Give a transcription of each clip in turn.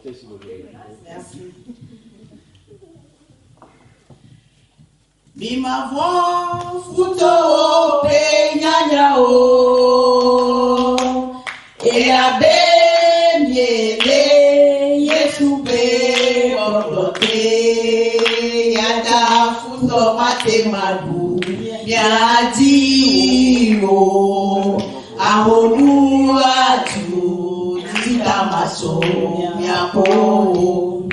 chanter si vous voulez. Merci. Bimavon futo penyanya o elabe miele Yesu be bolote yada futo matemadu miadi o ahonu atu titamaso miapo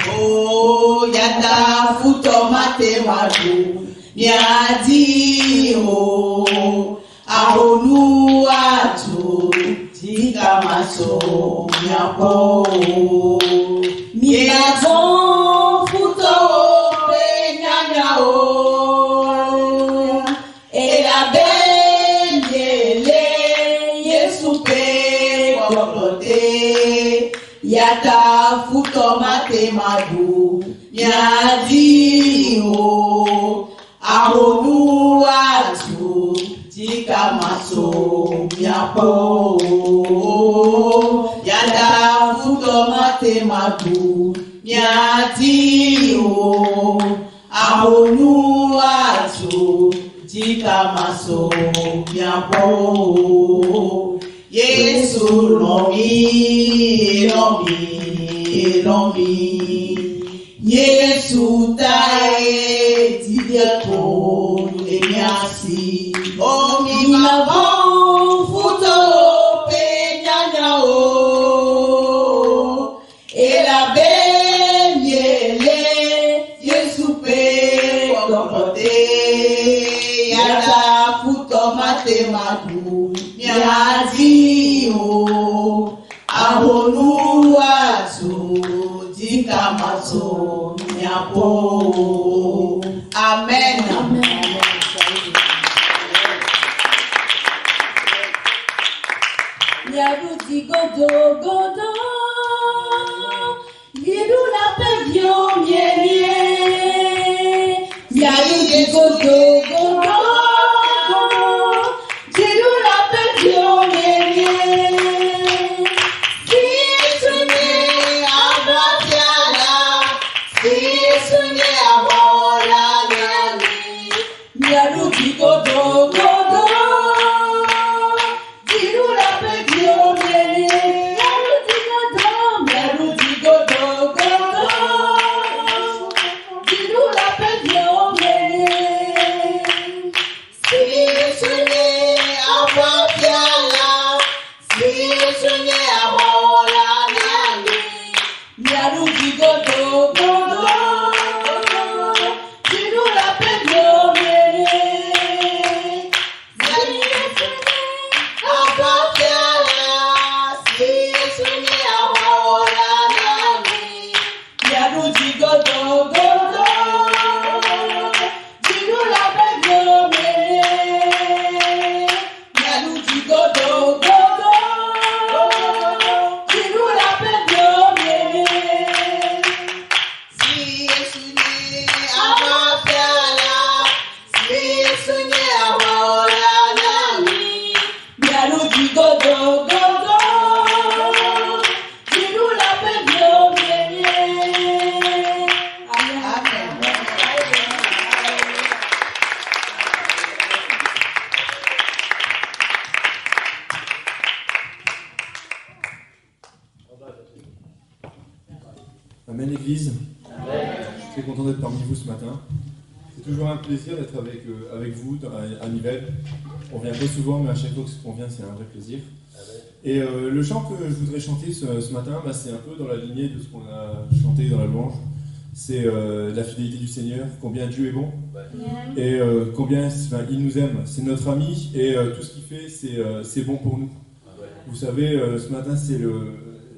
o yada futo matemadu miadi o ahonu atu titamaso miapo miazon futo penyanya o elabe miele Yesu pe bolote yata futo matemadu miadi o ahonu atu tikamaso miapo yada futo matemadu miadi o ahonu atu tikamaso miapo Yesu lomi Yesu tae tideko emiasi omi mabon futo penyanya o elabe miele Yesu pe odokote yada futo matemadu miadi o ahonu atu tikamaso miapo. Amen. Amen. Yaruti godo godo, yedu la pevio mienie. Yaruti godo godo, yedu la pevio mienie. Godo, godo, dirula pegio miele, yaruti godo, godo, dirula pegio miele. Si sunye awapiala, si sunye awola nani, yaruti godo, godo, dirula pegio miele. Amen Église. Amen. Je suis très content d'être parmi vous ce matin. C'est toujours un plaisir d'être avec vous à Nivelles. On vient pas souvent, mais à chaque fois qu'on vient, c'est un vrai plaisir. Amen. Et le chant que je voudrais chanter ce matin, c'est un peu dans la lignée de ce qu'on a chanté dans la louange. C'est la fidélité du Seigneur, combien Dieu est bon, et combien il nous aime. C'est notre ami, et tout ce qu'il fait, c'est bon pour nous. Vous savez, ce matin,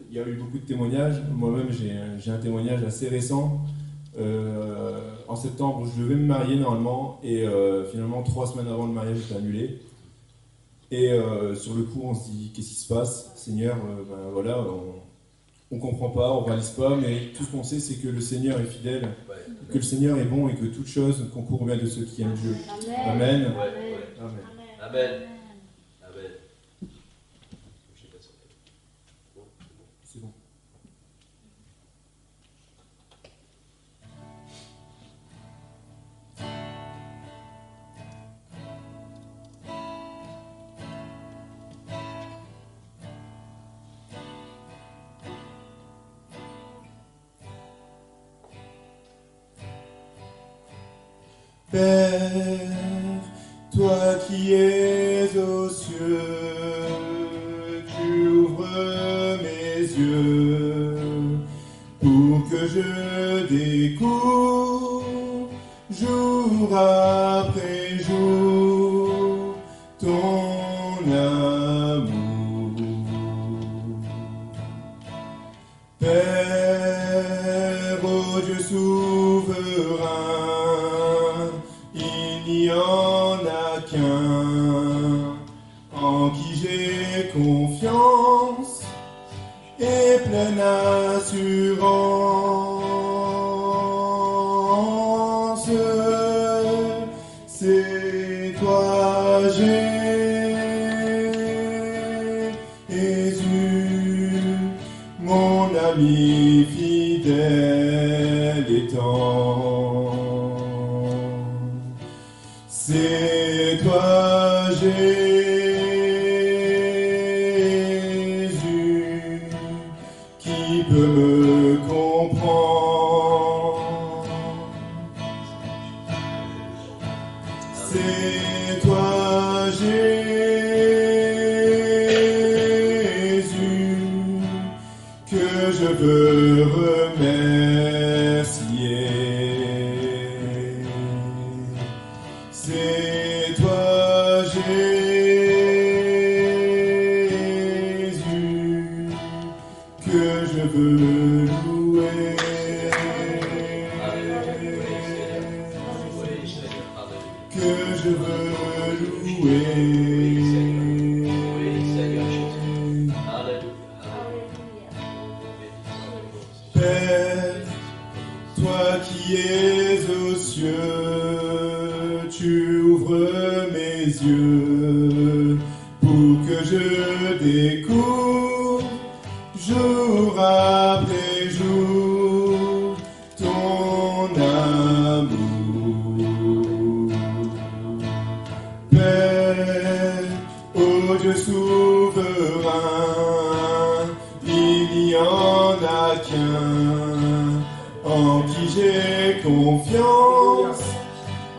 il y a eu beaucoup de témoignages. Moi-même, j'ai un témoignage assez récent. En septembre, je devais me marier normalement, et finalement, 3 semaines avant le mariage, j'étais annulé. Et sur le coup, on se dit, qu'est-ce qui se passe, Seigneur? Voilà, on comprend pas, on réalise pas, mais tout ce qu'on sait, c'est que le Seigneur est fidèle, que le Seigneur est bon, et que toute chose concourt bien de ceux qui aiment Dieu. Amen. Amen. Amen. Amen. C'est bon. Père, toi qui es aux cieux, tu ouvres mes yeux pour que je découvre jour après jour ton amour. Père, ô Dieu souverain, il n'y en a qu'un en qui j'ai confiance et pleine assurance. C'est toi, Jésus, mon ami fidèle et tendre. C'est toi, Jésus, qui peut me comprendre. C'est toi, Jésus, que je veux remercier. C'est toi, Jésus, que je veux louer. Que je veux louer. Père, toi qui es aux cieux, tu ouvres mes yeux pour que je découvre jour après jour ton amour. Père, ô Dieu souverain, il n'y en a qu'un en qui j'ai confiance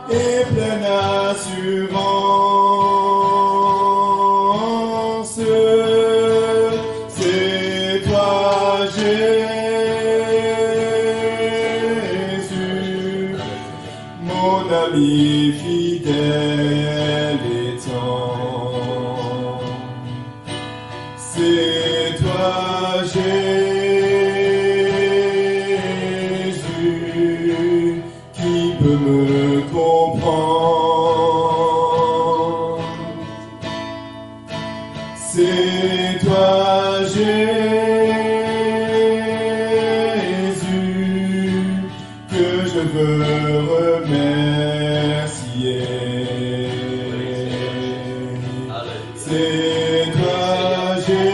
et pleine assurance. C'est toi, Jésus, mon ami fidèle et tendre. C'est toi, Jésus, qui peut me comprendre. C'est toi, Jésus, que je veux remercier. C'est toi, Jésus,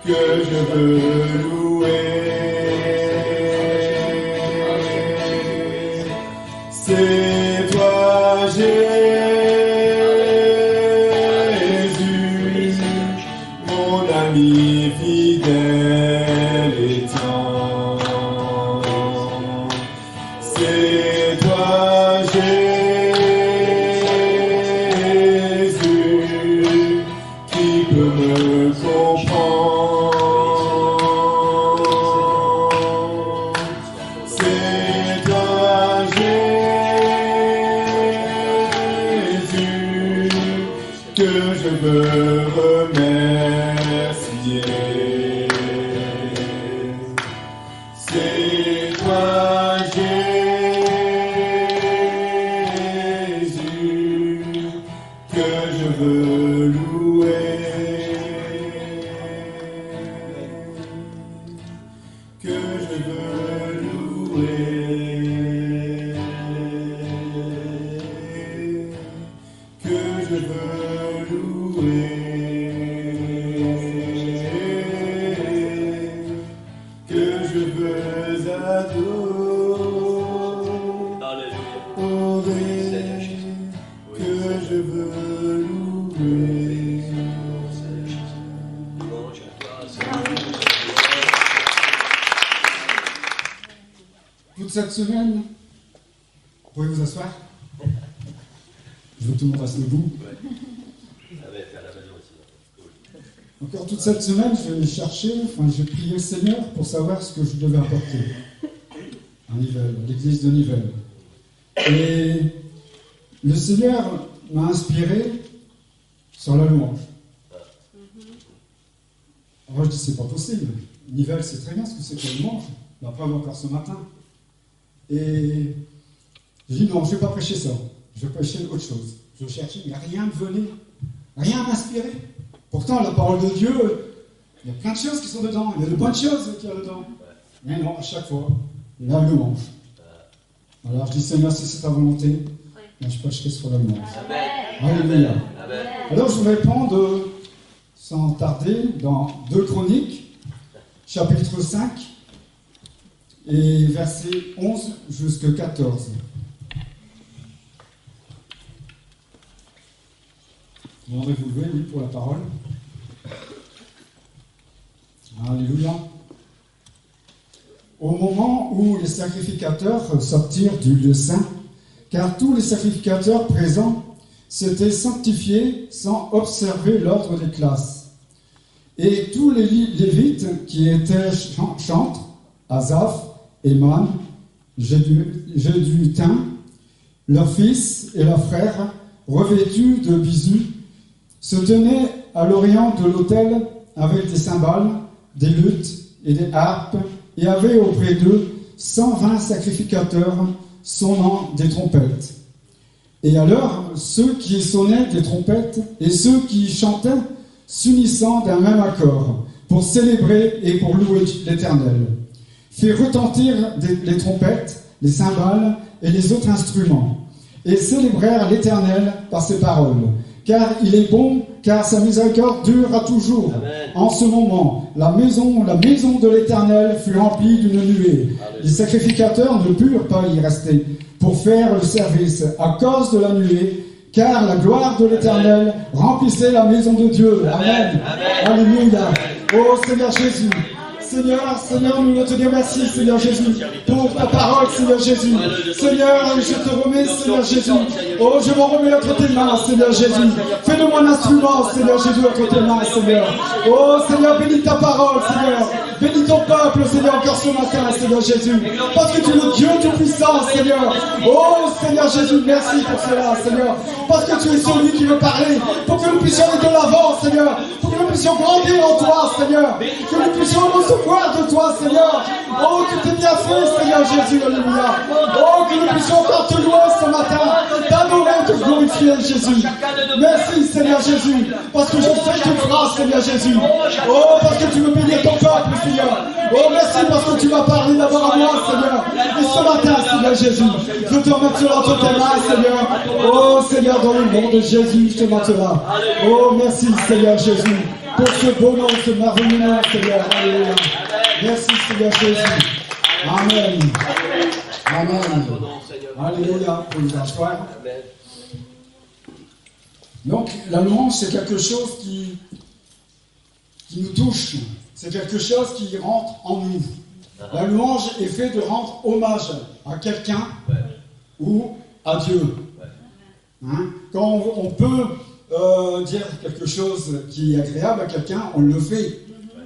que je veux louer. C'est toi, Jésus, mon ami fidèle et tendre. C'est toi, Jésus, qui peut me comprendre. C'est toi, Jésus, que je veux remercier. C'est toi, Jésus, que je veux louer. Que je veux louer. Que je veux louer. Que je veux adorer. Que je veux louer. toute cette semaine, vous pouvez vous asseoir? Je veux que tout le monde reste debout. Encore toute cette semaine, j'ai prié le Seigneur pour savoir ce que je devais apporter à Nivelles, à l'église de Nivelles. Et le Seigneur m'a inspiré sur la louange. Alors je dis, c'est pas possible. Nivelles, c'est très bien ce que c'est que la louange. La preuve encore ce matin. Et j'ai dit, non, je ne vais pas prêcher ça. Je vais prêcher autre chose. Je cherchais, mais rien ne venait. Rien à m'inspirer. Pourtant, la parole de Dieu, il y a plein de choses qui sont dedans. Il y a de bonnes choses qu'il y a dedans. Mais non, à chaque fois, la louange. Alors je dis, Seigneur, si c'est ta volonté, je prêcherai sur la louange. Alléluia. Alors je vous réponds sans tarder dans 2 Chroniques, chapitre 5, et versets 11 jusqu'à 14. Vous aurez vous lever, oui, pour la parole. Alléluia. Au moment où les sacrificateurs sortirent du lieu saint, car tous les sacrificateurs présents s'étaient sanctifiés sans observer l'ordre des classes. Et tous les Lévites qui étaient chantres, Asaph, Éman, Jéduthun, leurs fils et leurs frères, revêtus de bisus, se tenaient à l'orient de l'autel avec des cymbales, des luttes et des harpes, et avaient auprès d'eux 120 sacrificateurs sonnant des trompettes. Et alors, ceux qui sonnaient des trompettes et ceux qui chantaient s'unissant d'un même accord pour célébrer et pour louer l'Éternel, fait retentir les trompettes, les cymbales et les autres instruments, et célébrèrent l'Éternel par ses paroles. Car il est bon, car sa miséricorde dure à toujours. Amen. En ce moment, la maison de l'Éternel fut remplie d'une nuée. Amen. Les sacrificateurs ne purent pas y rester pour faire le service à cause de la nuée, car la gloire de l'Éternel remplissait la maison de Dieu. Amen. Amen. Alléluia. Oh Seigneur Jésus. Seigneur, nous voulons te dire merci, Seigneur Jésus, pour ta parole, Seigneur Jésus. Seigneur, je te remets, Seigneur Jésus. Oh, je me remets entre tes mains, Seigneur Jésus. Fais de moi un instrument, Seigneur Jésus, entre tes mains, Seigneur. Oh, Seigneur, bénis ta parole, Seigneur. Bénis ton peuple, Seigneur, encore ce matin, Seigneur Jésus. Parce que tu es le Dieu Tout-Puissant, Seigneur. Oh, Seigneur Jésus, merci pour cela, Seigneur. Parce que tu es celui qui veut parler. Pour que nous puissions aller de l'avant, Seigneur. Pour que nous puissions grandir en toi, Seigneur. Que nous puissions recevoir de toi, Seigneur. Oh, tout est bien fait, Seigneur Jésus, alléluia. Oh, que nous puissions encore te louer ce matin, t'adorer, te glorifier, Jésus. Merci, Seigneur Jésus, parce que je sais que tu le feras, Seigneur Jésus. Oh, parce que tu veux bénir ton peuple, Seigneur. Oh, merci parce que tu m'as parlé d'abord à moi, Seigneur. Et ce matin, Seigneur Jésus, je te remets entre tes mains, Seigneur. Oh, Seigneur, dans le nom de Jésus, je te mets là. Oh, merci, Seigneur Jésus, pour ce beau nom, ce merveilleux nom, Seigneur. Alléluia. Merci, Seigneur Jésus. Amen. Amen. Alléluia. Pour nous asseoir. Donc, la louange, c'est quelque chose qui nous touche. C'est quelque chose qui rentre en nous. La louange est faite de rendre hommage à quelqu'un ou à Dieu. Hein? Quand on peut dire quelque chose qui est agréable à quelqu'un, on le fait.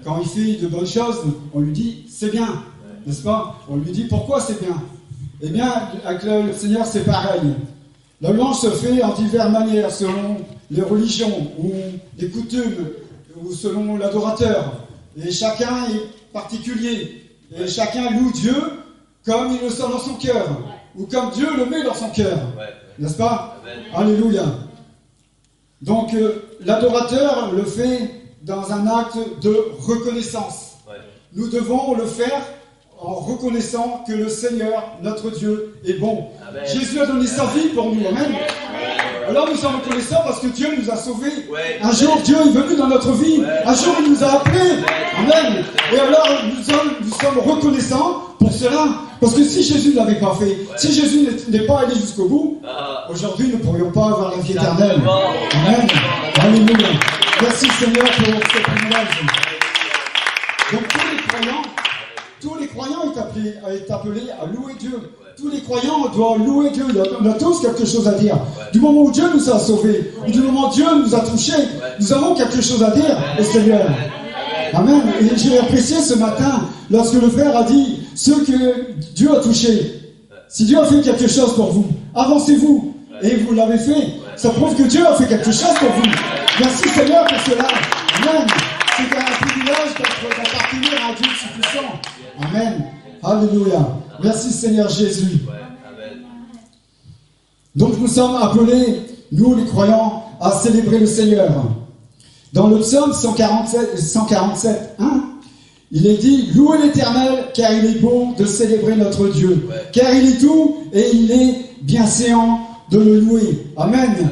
Quand il fait de bonnes choses, on lui dit c'est bien, n'est-ce pas? On lui dit pourquoi c'est bien. Eh bien, avec le Seigneur, c'est pareil. La louange se fait en diverses manières, selon les religions ou les coutumes, ou selon l'adorateur. Et chacun est particulier. Et chacun loue Dieu comme il le sent dans son cœur, ou comme Dieu le met dans son cœur. N'est-ce pas? Alléluia. Donc, l'adorateur le fait dans un acte de reconnaissance. Nous devons le faire en reconnaissant que le Seigneur, notre Dieu, est bon. Amen. Jésus a donné sa vie pour nous. Amen. Alors nous sommes reconnaissants parce que Dieu nous a sauvés. Un jour, Dieu est venu dans notre vie. Un jour, il nous a appelés. Amen. Et alors, nous sommes reconnaissants pour cela. Parce que si Jésus ne l'avait pas fait, si Jésus n'est pas allé jusqu'au bout, aujourd'hui, nous ne pourrions pas avoir la vie éternelle. Amen. Alléluia. Merci Seigneur pour ce privilège. Donc tous les croyants est appelé est appelé à louer Dieu. Tous les croyants doivent louer Dieu. On a tous quelque chose à dire. Du moment où Dieu nous a sauvés, ou du moment où Dieu nous a touchés, nous avons quelque chose à dire au Seigneur. Amen. Et j'ai apprécié ce matin, lorsque le frère a dit, ceux que Dieu a touchés, si Dieu a fait quelque chose pour vous, avancez-vous. Et vous l'avez fait. Ça prouve que Dieu a fait quelque chose pour vous. Merci Seigneur pour cela. Amen. C'est un privilège d'appartenir à un Dieu tout-puissant. Amen. Alléluia. Merci Seigneur Jésus. Donc nous sommes appelés, nous les croyants, à célébrer le Seigneur. Dans le psaume 147, 1, il est dit « Louez l'Éternel, car il est bon de célébrer notre Dieu. Car il est doux et il est bienséant de le louer. » Amen.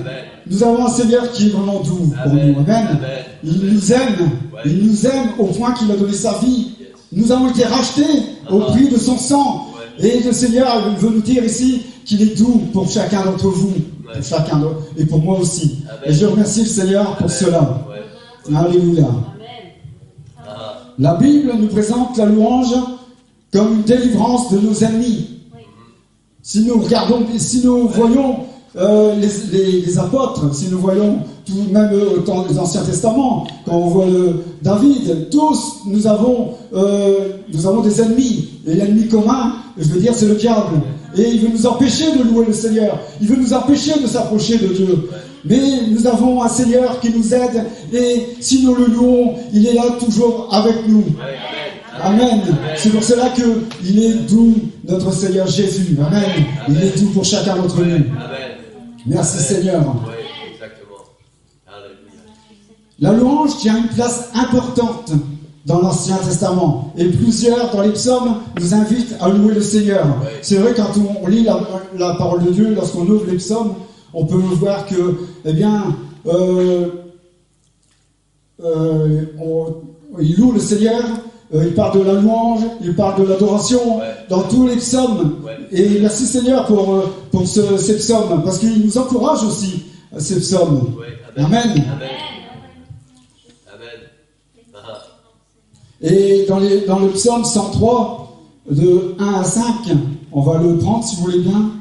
Nous avons un Seigneur qui est vraiment doux pour nous. Amen. Il nous aime. Il nous aime au point qu'il a donné sa vie. Nous avons été rachetés au prix de son sang. Et le Seigneur veut nous dire ici qu'il est doux pour chacun d'entre vous. Pour chacun d'entre et pour moi aussi. Et je remercie le Seigneur pour cela. Alléluia. La Bible nous présente la louange comme une délivrance de nos ennemis. Si nous regardons, si nous voyons les apôtres, si nous voyons tout, même dans l'Ancien Testament, quand on voit David, tous nous avons des ennemis. Et l'ennemi commun, je veux dire, c'est le diable. Et il veut nous empêcher de louer le Seigneur. Il veut nous empêcher de s'approcher de Dieu. Mais nous avons un Seigneur qui nous aide. Et si nous le louons, il est là toujours avec nous. Amen. C'est pour cela qu'il est doux, notre Seigneur Jésus. Amen. Il est doux pour chacun d'entre nous. Merci Seigneur. La louange tient une place importante dans l'Ancien Testament. Et plusieurs, dans les psaumes, nous invitent à louer le Seigneur. C'est vrai, quand on lit la parole de Dieu, lorsqu'on ouvre les psaumes, on peut voir que, eh bien, il loue le Seigneur, il parle de la louange, il parle de l'adoration, dans tous les psaumes. Et merci Seigneur pour ces psaumes, parce qu'il nous encourage aussi, ces psaumes. Amen. Et dans le psaume 103, de 1 à 5, on va le prendre si vous voulez bien.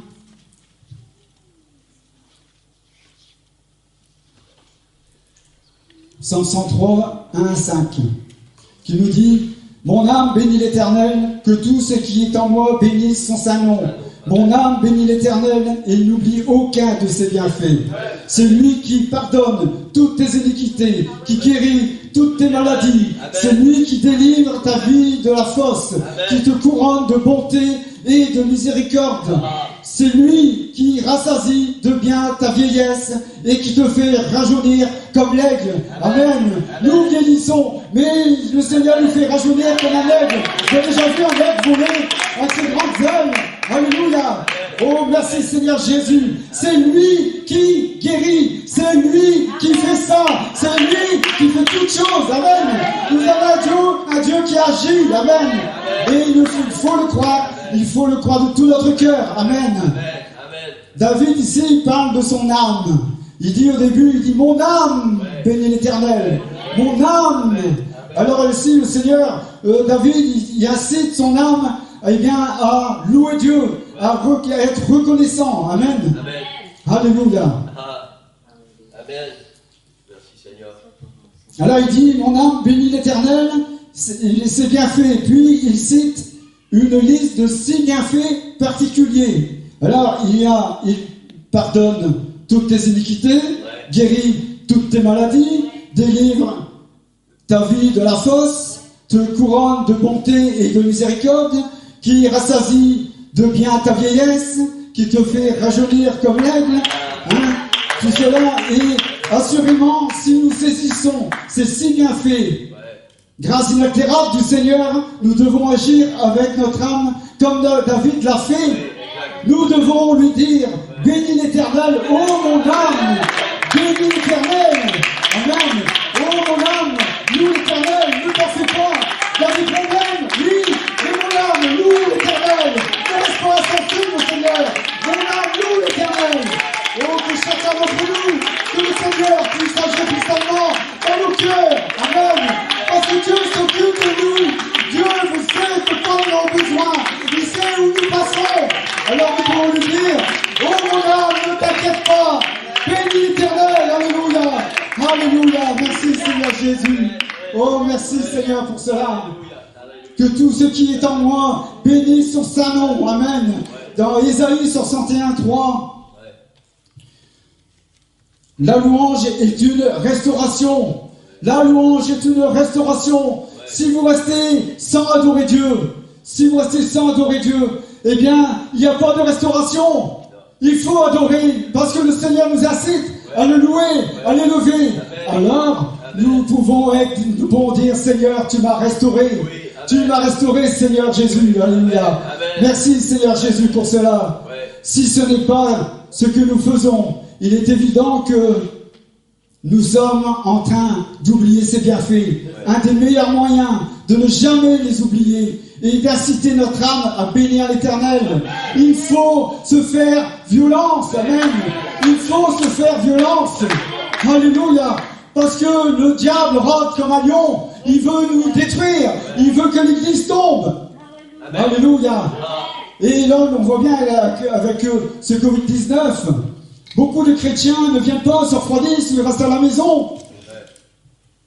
Psaume 103, 1 à 5, qui nous dit « Mon âme bénit l'Éternel, que tout ce qui est en moi bénisse son saint nom. Mon âme bénit l'Éternel et il n'oublie aucun de ses bienfaits. C'est lui qui pardonne toutes tes iniquités, qui guérit toutes tes maladies. C'est lui qui délivre ta vie de la fosse, qui te couronne de bonté et de miséricorde. C'est lui qui rassasie de bien ta vieillesse et qui te fait rajeunir comme l'aigle. Amen. Nous vieillissons, mais le Seigneur nous fait rajeunir comme un aigle. J'ai déjà vu un aigle voler avec ses grandes ailes. Alléluia. Oh, merci Seigneur Jésus. C'est lui qui guérit. C'est lui qui fait ça. C'est lui qui fait toutes choses. Amen. Nous avons un Dieu qui agit. Amen. Et il faut le croire. Il faut le croire de tout notre cœur. Amen. David ici, il parle de son âme. Il dit au début, il dit, mon âme bénit l'Éternel. Mon âme. Alors ici, le Seigneur, David, il incite son âme, eh bien, à louer Dieu, à être reconnaissant. Amen. Alléluia. Amen. Merci Seigneur. Alors il dit, mon âme bénit l'Éternel, c'est bien fait. Puis il cite une liste de 6 bienfaits particuliers. Alors il pardonne toutes tes iniquités, guérit toutes tes maladies, délivre ta vie de la fosse, te couronne de bonté et de miséricorde, qui rassasie de bien ta vieillesse, qui te fait rajeunir comme l'aigle. Tout cela, et assurément, si nous saisissons ces 6 bienfaits, grâce inaltérable du Seigneur, nous devons agir avec notre âme comme David l'a fait. Nous devons lui dire, bénis l'Éternel, ô mon âme, bénis l'Éternel. Amen. Ô mon âme, loue l'Éternel, ne t'en fais pas. Il y a des problèmes, oui, mais mon âme, loue l'Éternel. Ne laisse pas assentir, mon Seigneur. Mon âme, loue l'Éternel. Oh, que chacun d'entre nous, que le Seigneur puisse agir puissamment dans nos cœurs. Amen. Parce que Dieu s'occupe de nous. Dieu vous sait que quand on a besoin. pouvons lui dire, oh mon âme, ne t'inquiète pas, bénis l'Éternel, alléluia, alléluia, merci Seigneur Jésus. Oh, merci Seigneur pour cela. Que tout ce qui est en moi bénisse son saint nom, amen. Dans Ésaïe 61:3. La louange est une restauration. La louange est une restauration. Si vous restez sans adorer Dieu, eh bien, il n'y a pas de restauration. Il faut adorer, parce que le Seigneur nous incite à le louer, à l'élever. Alors, nous pouvons dire, Seigneur, tu m'as restauré. Tu m'as restauré, Seigneur Jésus. Alléluia. Merci, Seigneur Jésus, pour cela. Si ce n'est pas ce que nous faisons, il est évident que nous sommes en train d'oublier ces bienfaits. Un des meilleurs moyens de ne jamais les oublier et d'inciter notre âme à bénir l'Éternel. Il faut se faire violence. Amen. Il faut se faire violence. Alléluia. Parce que le diable rôde comme un lion. Il veut nous détruire. Il veut que l'Église tombe. Amen. Alléluia. Et là, on voit bien avec ce Covid-19, beaucoup de chrétiens ne viennent pas, se refroidissent, ils restent à la maison.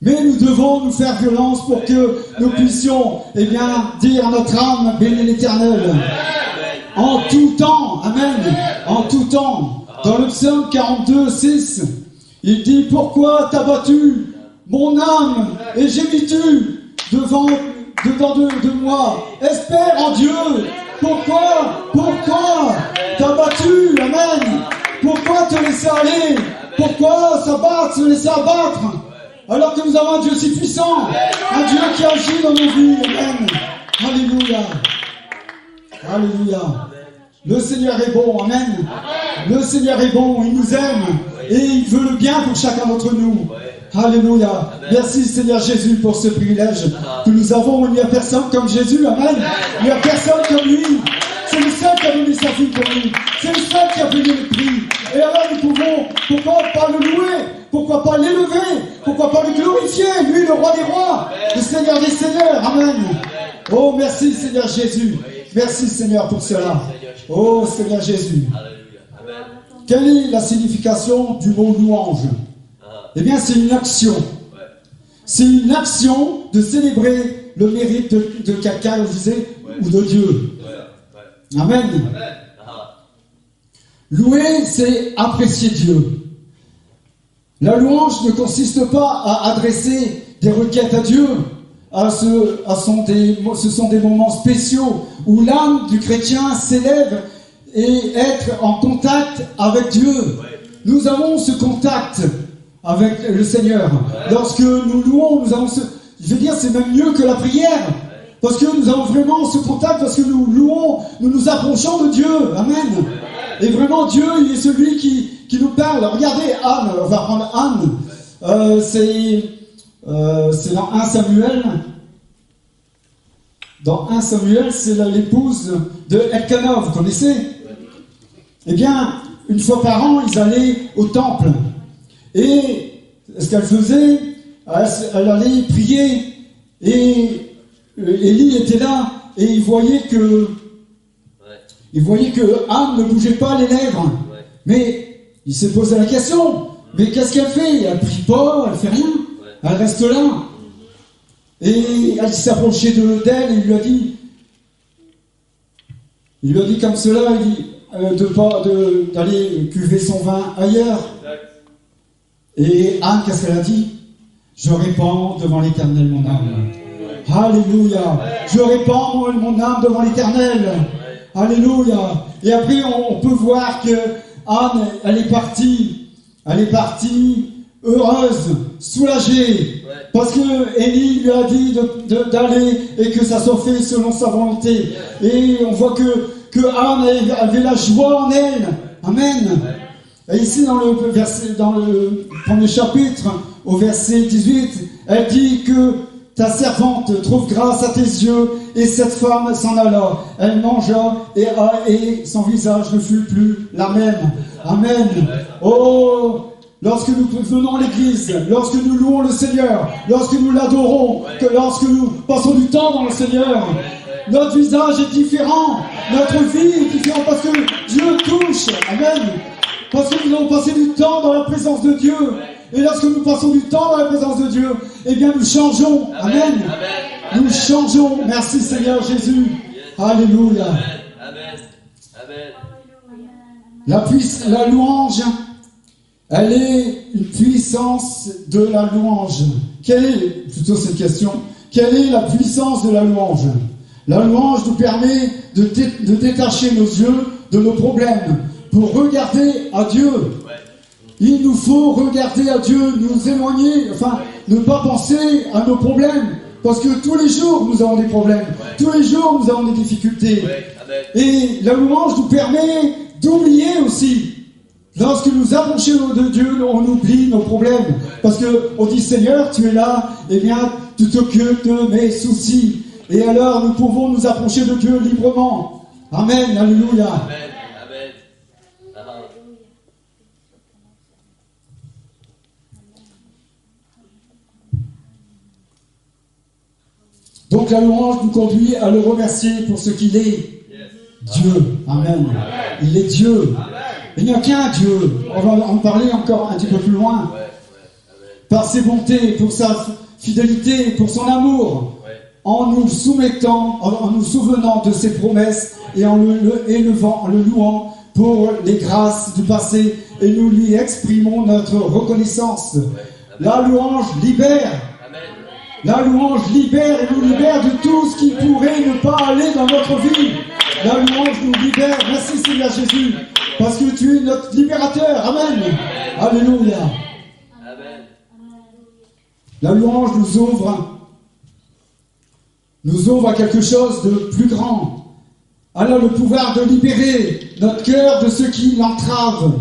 Mais nous devons nous faire violence pour que nous puissions, dire à notre âme, bénis l'Éternel. En tout temps. Amen. En tout temps. Dans le psaume 42:6, il dit, pourquoi t'as battu mon âme et gémis-tu dedans de moi? Espère en Dieu. Pourquoi t'as battu? Amen. Pourquoi te laisser aller? Pourquoi s'abattre, se laisser abattre? Alors que nous avons un Dieu si puissant, un Dieu qui agit dans nos vies. Amen. Alléluia. Alléluia. Le Seigneur est bon. Amen. Le Seigneur est bon. Il nous aime. Et il veut le bien pour chacun d'entre nous. Alléluia. Merci Seigneur Jésus pour ce privilège que nous avons. Il n'y a personne comme Jésus. Amen. Il n'y a personne comme lui. C'est le seul qui a donné sa vie pour nous. C'est le seul qui a payé le prix. Et alors nous pouvons, pourquoi pas le louer? Pourquoi pas l'élever? Pourquoi pas le glorifier? Lui, le roi des rois, le Seigneur des seigneurs. Amen. Oh, merci Seigneur Jésus. Merci Seigneur pour cela. Oh Seigneur Jésus. Quelle est la signification du mot louange? Eh bien, c'est une action. C'est une action de célébrer le mérite de quelqu'un, je disais, ou de Dieu. Amen. Louer, c'est apprécier Dieu. La louange ne consiste pas à adresser des requêtes à Dieu. Ce sont des moments spéciaux où l'âme du chrétien s'élève et être en contact avec Dieu. Nous avons ce contact avec le Seigneur. Lorsque nous louons, nous avons je veux dire, c'est même mieux que la prière. Parce que nous avons vraiment ce contact, parce que nous louons, nous nous approchons de Dieu. Amen. Et vraiment, Dieu, il est celui qui nous parle. Regardez Anne, on va prendre Anne. C'est dans 1 Samuel. Dans 1 Samuel, c'est l'épouse de Elkanah, vous connaissez? Eh bien, une fois par an, ils allaient au temple. Et ce qu'elle faisait, elle allait prier. Et Élie était là. Et il voyait que Anne ne bougeait pas les lèvres. Mais il s'est posé la question. Mais qu'est-ce qu'elle fait? Elle ne prie pas, elle ne fait rien. Elle reste là. Et elle s'approchait d'elle et il lui a dit comme cela, il dit d'aller cuver son vin ailleurs. Et Anne, qu'est-ce qu'elle a dit? Je répands devant l'Éternel mon âme. Alléluia. Je répands mon âme devant l'Éternel. Alléluia. Et après, on peut voir que Anne, elle est partie heureuse, soulagée, parce que Élie lui a dit d'aller et que ça soit fait selon sa volonté. Et on voit que Anne avait la joie en elle. Amen. Et ici dans le premier chapitre, au verset 18, elle dit que ta servante trouve grâce à tes yeux, et cette femme s'en alla. Elle mangea et son visage ne fut plus la même. Amen. Oh, lorsque nous venons à l'église, lorsque nous louons le Seigneur, lorsque nous l'adorons, lorsque nous passons du temps dans le Seigneur, notre visage est différent, notre vie est différente parce que Dieu touche. Amen. Parce que nous avons passé du temps dans la présence de Dieu. Et lorsque nous passons du temps dans la présence de Dieu, eh bien nous changeons. Amen. Nous changeons. Merci Seigneur Jésus. Alléluia. La louange, elle est une puissance de la louange. Quelle est, plutôt cette question, quelle est la puissance de la louange? La louange nous permet de détacher nos yeux de nos problèmes pour regarder à Dieu. Il nous faut regarder à Dieu, nous éloigner, enfin, ne pas penser à nos problèmes. Parce que tous les jours, nous avons des problèmes. Tous les jours, nous avons des difficultés. Et la louange nous permet d'oublier aussi. Lorsque nous approchons de Dieu, on oublie nos problèmes. Parce qu'on dit, Seigneur, tu es là, eh bien, tu t'occupes de mes soucis. Et alors, nous pouvons nous approcher de Dieu librement. Amen, alléluia. Amen. Donc la louange nous conduit à le remercier pour ce qu'il est. Dieu. Amen. Il est Dieu. Il n'y a qu'un Dieu. On va en parler encore un petit peu plus loin. Par ses bontés, pour sa fidélité, pour son amour. En nous soumettant, en nous souvenant de ses promesses et en le élevant, en le louant pour les grâces du passé, et nous lui exprimons notre reconnaissance. La louange libère. La louange libère et nous libère de tout ce qui pourrait ne pas aller dans notre vie. La louange nous libère. Merci Seigneur Jésus, parce que tu es notre libérateur. Amen. Alléluia. La louange nous ouvre à quelque chose de plus grand. Elle a le pouvoir de libérer notre cœur de ce qui l'entrave.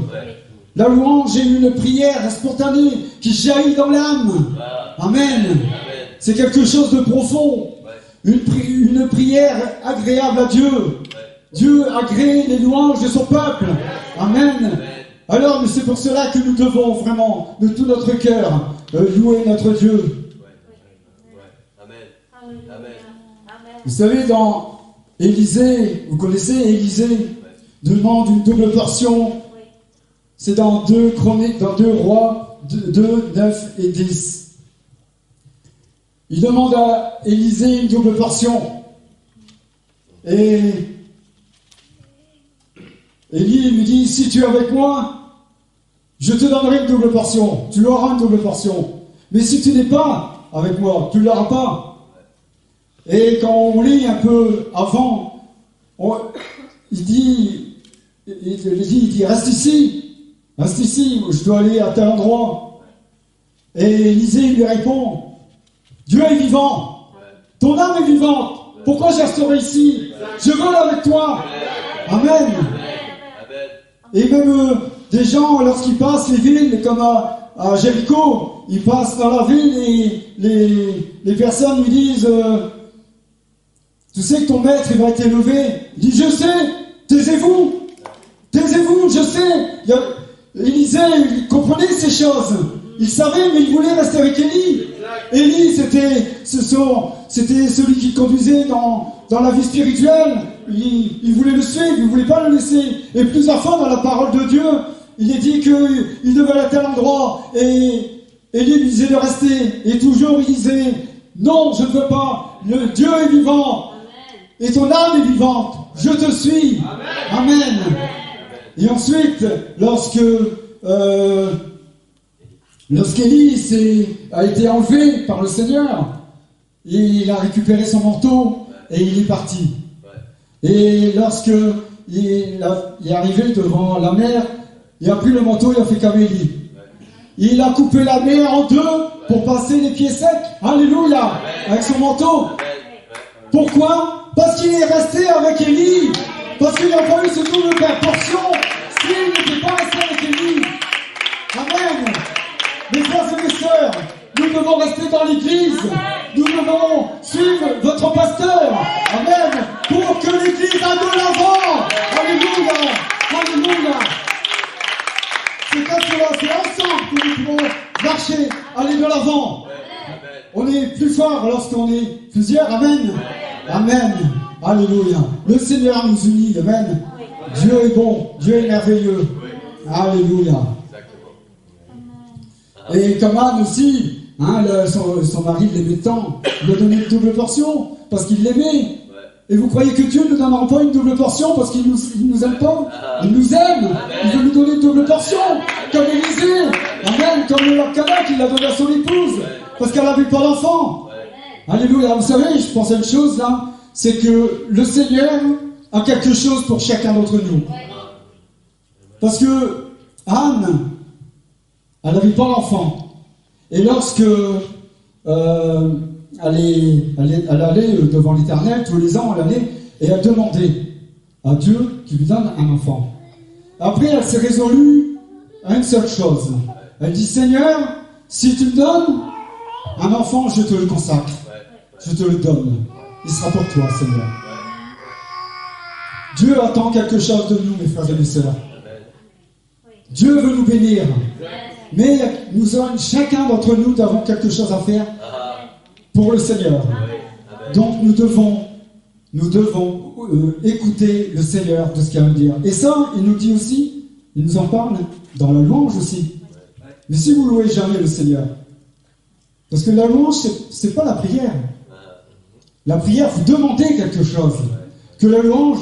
La louange est une prière spontanée qui jaillit dans l'âme. Amen. C'est quelque chose de profond. Une prière agréable à Dieu. Dieu agrée les louanges de son peuple. Amen. Alors, c'est pour cela que nous devons vraiment, de tout notre cœur, louer notre Dieu. Vous savez, dans Élisée, vous connaissez Élisée, demande une double portion. C'est dans 2 Chroniques, dans 2 Rois, 2, 9 et 10. Il demande à Élisée une double portion. Et Élie lui dit, si tu es avec moi, je te donnerai une double portion. Tu auras une double portion. Mais si tu n'es pas avec moi, tu ne l'auras pas. Et quand on lit un peu avant, il dit, reste ici, je dois aller à tel endroit. Et Élisée lui répond, Dieu est vivant, ton âme est vivante, pourquoi je resterai ici? Je veux aller avec toi. Amen. Et même des gens, lorsqu'ils passent les villes, comme à Jéricho, ils passent dans la ville et les personnes lui disent, tu sais que ton maître il va être élevé. Il dit, je sais, taisez-vous, je sais. Élisée, il comprenait ces choses. Il savait, mais il voulait rester avec Élie. Élie, c'était celui qui conduisait dans la vie spirituelle. Il voulait le suivre, il ne voulait pas le laisser. Et plusieurs fois, dans la parole de Dieu, il est dit qu'il devait aller à tel endroit. Et Élie lui disait de rester. Et toujours, il disait, non, je ne veux pas. Le Dieu est vivant. Et ton âme est vivante. Je te suis. Amen. Et ensuite, lorsqu'Élie a été enlevé par le Seigneur, il a récupéré son manteau et il est parti. Et lorsque il est arrivé devant la mer, il a pris le manteau, il a fait comme Élie. Il a coupé la mer en deux pour passer les pieds secs. Alléluia. Avec son manteau. Pourquoi? Parce qu'il est resté avec Élie. Parce qu'il n'a pas eu ce double portion s'il n'était pas resté avec Élie. Amen. Mes frères et mes sœurs, nous devons rester dans l'église. Nous devons suivre votre pasteur. Amen. Pour que l'église aille de l'avant. Alléluia. Alléluia. C'est ensemble Seigneur, amen. Amen. Alléluia. Le Seigneur nous unit, amen. Dieu est bon, Dieu est merveilleux. Alléluia. Et comme Anne aussi, hein, son mari l'aimait tant, il lui a donné une double portion parce qu'il l'aimait. Et vous croyez que Dieu ne nous donnera pas une double portion parce qu'il nous aime pas? Il nous aime. Il veut nous donner une double portion. Comme Élisée. Amen. Comme le Elkana qu'il a donné à son épouse. Parce qu'elle n'avait pas d'enfant. Alléluia. Vous savez, je pense à une chose là. C'est que le Seigneur a quelque chose pour chacun d'entre nous. Parce que Anne, elle n'avait pas d'enfant. Et lorsque elle allait devant l'Éternel, tous les ans, elle allait et elle demandait à Dieu qu'il lui donne un enfant. Après, elle s'est résolue à une seule chose. Elle dit, Seigneur, si tu me donnes un enfant, je te le consacre. Je te le donne. Il sera pour toi, Seigneur. Dieu attend quelque chose de nous, mes frères et mes sœurs. Dieu veut nous bénir. Mais chacun d'entre nous avons quelque chose à faire pour le Seigneur. Donc nous devons écouter le Seigneur de ce qu'il a à nous dire. Et ça, il nous dit aussi, il nous en parle dans la louange aussi. Mais si vous louez jamais le Seigneur, parce que la louange, c'est pas la prière. La prière, vous demandez quelque chose. Que la louange,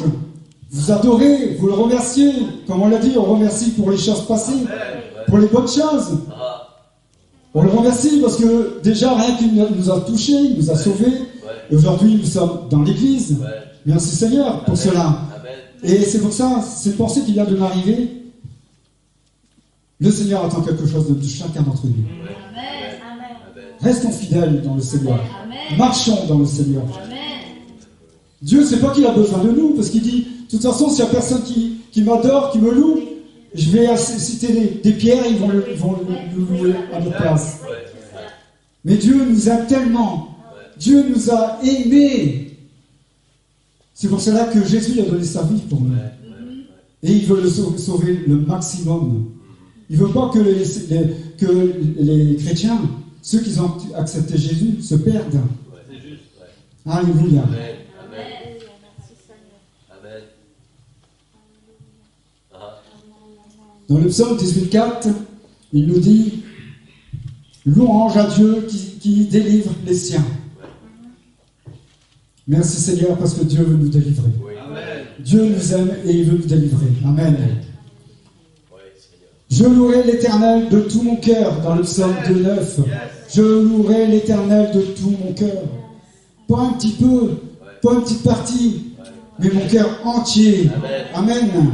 vous adorez, vous le remerciez. Comme on l'a dit, on remercie pour les choses passées, pour les bonnes choses. On le remercie parce que déjà, rien qu'il nous a touchés, il nous a sauvés. Et aujourd'hui, nous sommes dans l'église. Merci Seigneur pour cela. Et c'est pour ça, cette pensée qui vient de m'arriver. Le Seigneur attend quelque chose de chacun d'entre nous. Restons fidèles dans le Seigneur. Marchons dans le Seigneur. Dieu, c'est pas qu'il a besoin de nous, parce qu'il dit, de toute façon, s'il n'y a personne qui m'adore, qui me loue, je vais citer des pierres, ils vont nous louer à notre place. Mais Dieu nous aime tellement. Dieu nous a aimés. C'est pour cela que Jésus a donné sa vie pour nous. Et il veut le sauver le maximum. Il ne veut pas que les chrétiens, ceux qui ont accepté Jésus, se perdent. Alléluia. Dans le psaume 18,4, il nous dit « Louange à Dieu qui délivre les siens. » Merci Seigneur parce que Dieu veut nous délivrer. Dieu nous aime et il veut nous délivrer. Amen. Je louerai l'Éternel de tout mon cœur, dans le psaume 2,9. Je louerai l'Éternel de tout mon cœur. Pas un petit peu, pas une petite partie, mais mon cœur entier. Amen.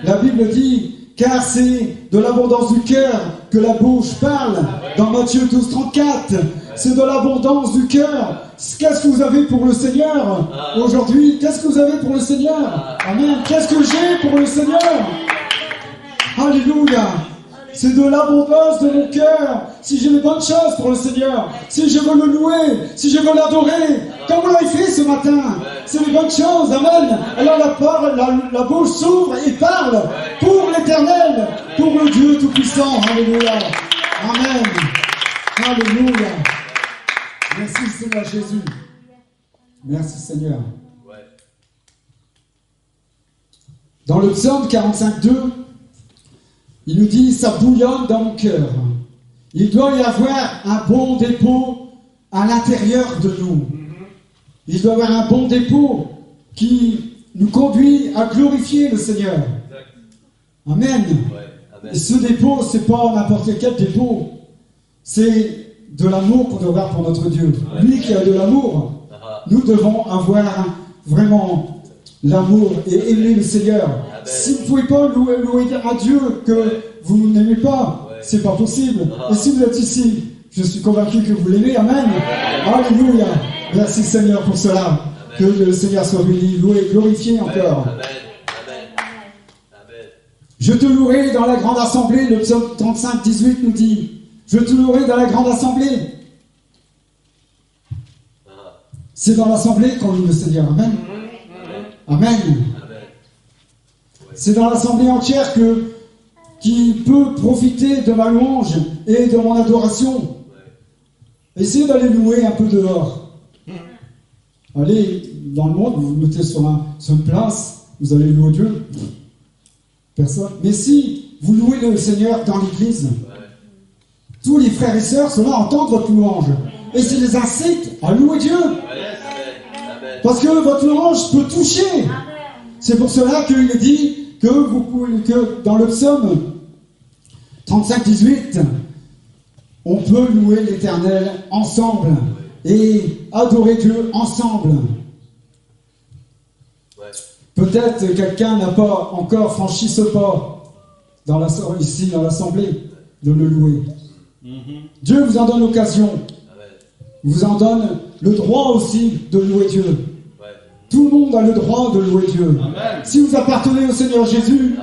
La Bible dit, car c'est de l'abondance du cœur que la bouche parle. Dans Matthieu 12,34, c'est de l'abondance du cœur. Qu'est-ce que vous avez pour le Seigneur aujourd'hui? Qu'est-ce que vous avez pour le Seigneur? Amen. Qu'est-ce que j'ai pour le Seigneur? Alléluia. C'est de l'abondance de mon cœur. Si j'ai des bonnes choses pour le Seigneur, si je veux le louer, si je veux l'adorer, comme on l'a fait ce matin, c'est des bonnes choses. Amen. Alors la bouche s'ouvre et parle pour l'Éternel, pour le Dieu Tout-Puissant. Alléluia. Amen. Alléluia. Merci Seigneur Jésus. Merci Seigneur. Dans le psaume 45,2, il nous dit, ça bouillonne dans mon cœur. Il doit y avoir un bon dépôt à l'intérieur de nous. Il doit y avoir un bon dépôt qui nous conduit à glorifier le Seigneur. Amen. Et ce dépôt, c'est pas n'importe quel dépôt. C'est de l'amour qu'on doit avoir pour notre Dieu. Lui qui a de l'amour, nous devons avoir vraiment l'amour et aimer le Seigneur. Si vous ne pouvez pas louer un Dieu que vous n'aimez pas, c'est pas possible. Et si vous êtes ici, je suis convaincu que vous l'aimez. Amen. Alléluia. Merci Seigneur pour cela. Que le Seigneur soit béni, loué, glorifié encore. Je te louerai dans la grande assemblée. Le psaume 35,18 nous dit, je te louerai dans la grande assemblée. C'est dans l'assemblée qu'on loue le Seigneur. Amen. Amen. C'est dans l'assemblée entière qui peut profiter de ma louange et de mon adoration. Essayez d'aller louer un peu dehors. Allez dans le monde, vous vous mettez sur une place, vous allez louer Dieu. Personne. Mais si vous louez le Seigneur dans l'église, tous les frères et sœurs sont là à entendre votre louange. Et ça les incite à louer Dieu. Parce que votre louange peut toucher. C'est pour cela qu'il est dit que dans le psaume 35-18, on peut louer l'Éternel ensemble et adorer Dieu ensemble. Peut-être quelqu'un n'a pas encore franchi ce pas ici dans l'assemblée de le louer. Dieu vous en donne l'occasion. Vous en donne le droit aussi de louer Dieu. Tout le monde a le droit de louer Dieu. Amen. Si vous appartenez au Seigneur Jésus,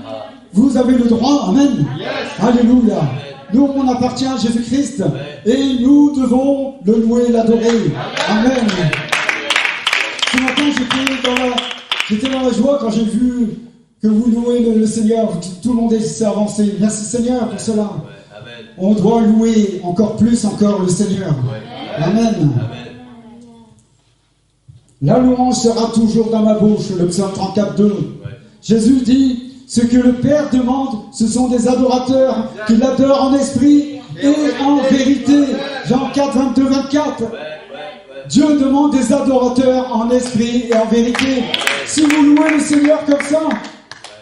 vous avez le droit. Amen. Yes. Alléluia. Amen. Nous, on appartient à Jésus-Christ et nous devons le louer et l'adorer. Amen. Amen. Ce matin, j'étais dans la joie quand j'ai vu que vous louez le Seigneur. Tout le monde s'est avancé. Merci Seigneur pour cela. Amen. On doit louer encore le Seigneur. Amen. Amen. La louange sera toujours dans ma bouche, le psaume 34:2. Jésus dit, ce que le Père demande, ce sont des adorateurs qui l'adorent en esprit et en vérité. Jean 4, 22-24. Dieu demande des adorateurs en esprit et en vérité. Si vous louez le Seigneur comme ça,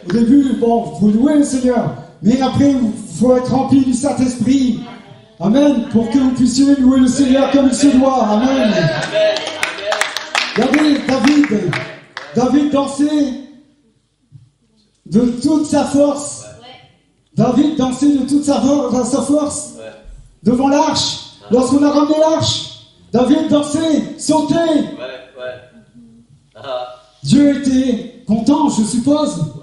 au début, vous louez le Seigneur, mais après, il faut être rempli du Saint-Esprit. Amen. Pour que vous puissiez louer le Seigneur comme il se doit. Amen. Regardez, David dansait de toute sa force. David dansait de toute sa force devant l'arche. Lorsqu'on a ramené l'arche, David dansait, sautait. Dieu était content, je suppose.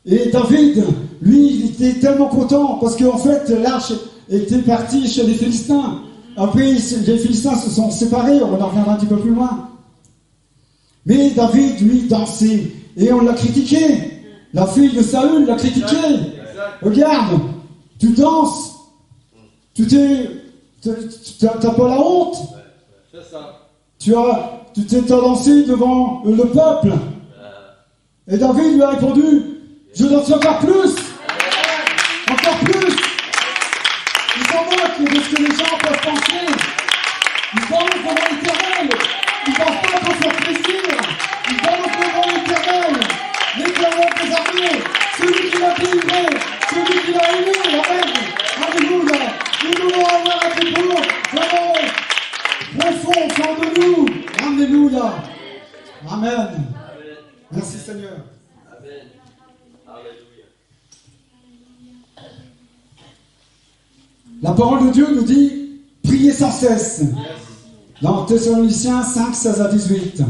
Et David, lui, il était tellement content parce qu'en fait, l'arche était partie chez les Philistins. Après, les Philistins se sont séparés, on en reviendra un petit peu plus loin. Mais David, lui, dansait. Et on l'a critiqué. La fille de Saül l'a critiqué. Regarde, tu danses. T'as pas la honte. Tu t'es dansé devant le peuple. Et David lui a répondu, je danse encore plus. Encore plus. Ils s'en moquent de ce que les gens peuvent penser. Ils pensent devant l'Éternel. Ils ne pensent pas pour faire plaisir. Ils pensent devant l'Éternel. L'Éternel des armées. Celui qui l'a délivré. Celui qui l'a aimé. Amen. Alléluia. Nous devons avoir un dépôt vraiment profond au fond de nous. Alléluia. Amen. Merci Seigneur. Amen. Alléluia. La parole de Dieu nous dit, priez sans cesse. Dans Thessaloniciens 5, 16 à 18.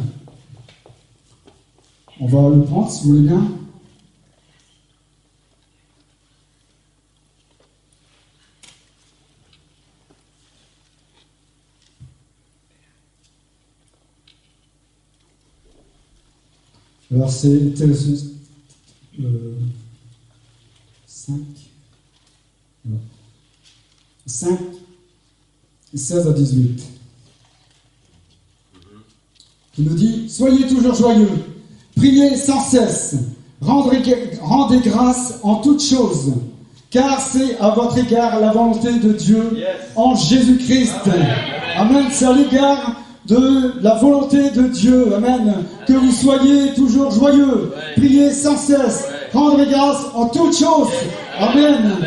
On va le prendre si vous voulez bien. Alors c'est 5, 16 à 18. Qui nous dit, soyez toujours joyeux, priez sans cesse, rendez grâce en toutes choses, car c'est à votre égard la volonté de Dieu en Jésus-Christ. Amen. C'est à l'égard de la volonté de Dieu. Amen. Que vous soyez toujours joyeux, priez sans cesse, rendez grâce en toutes choses. Amen.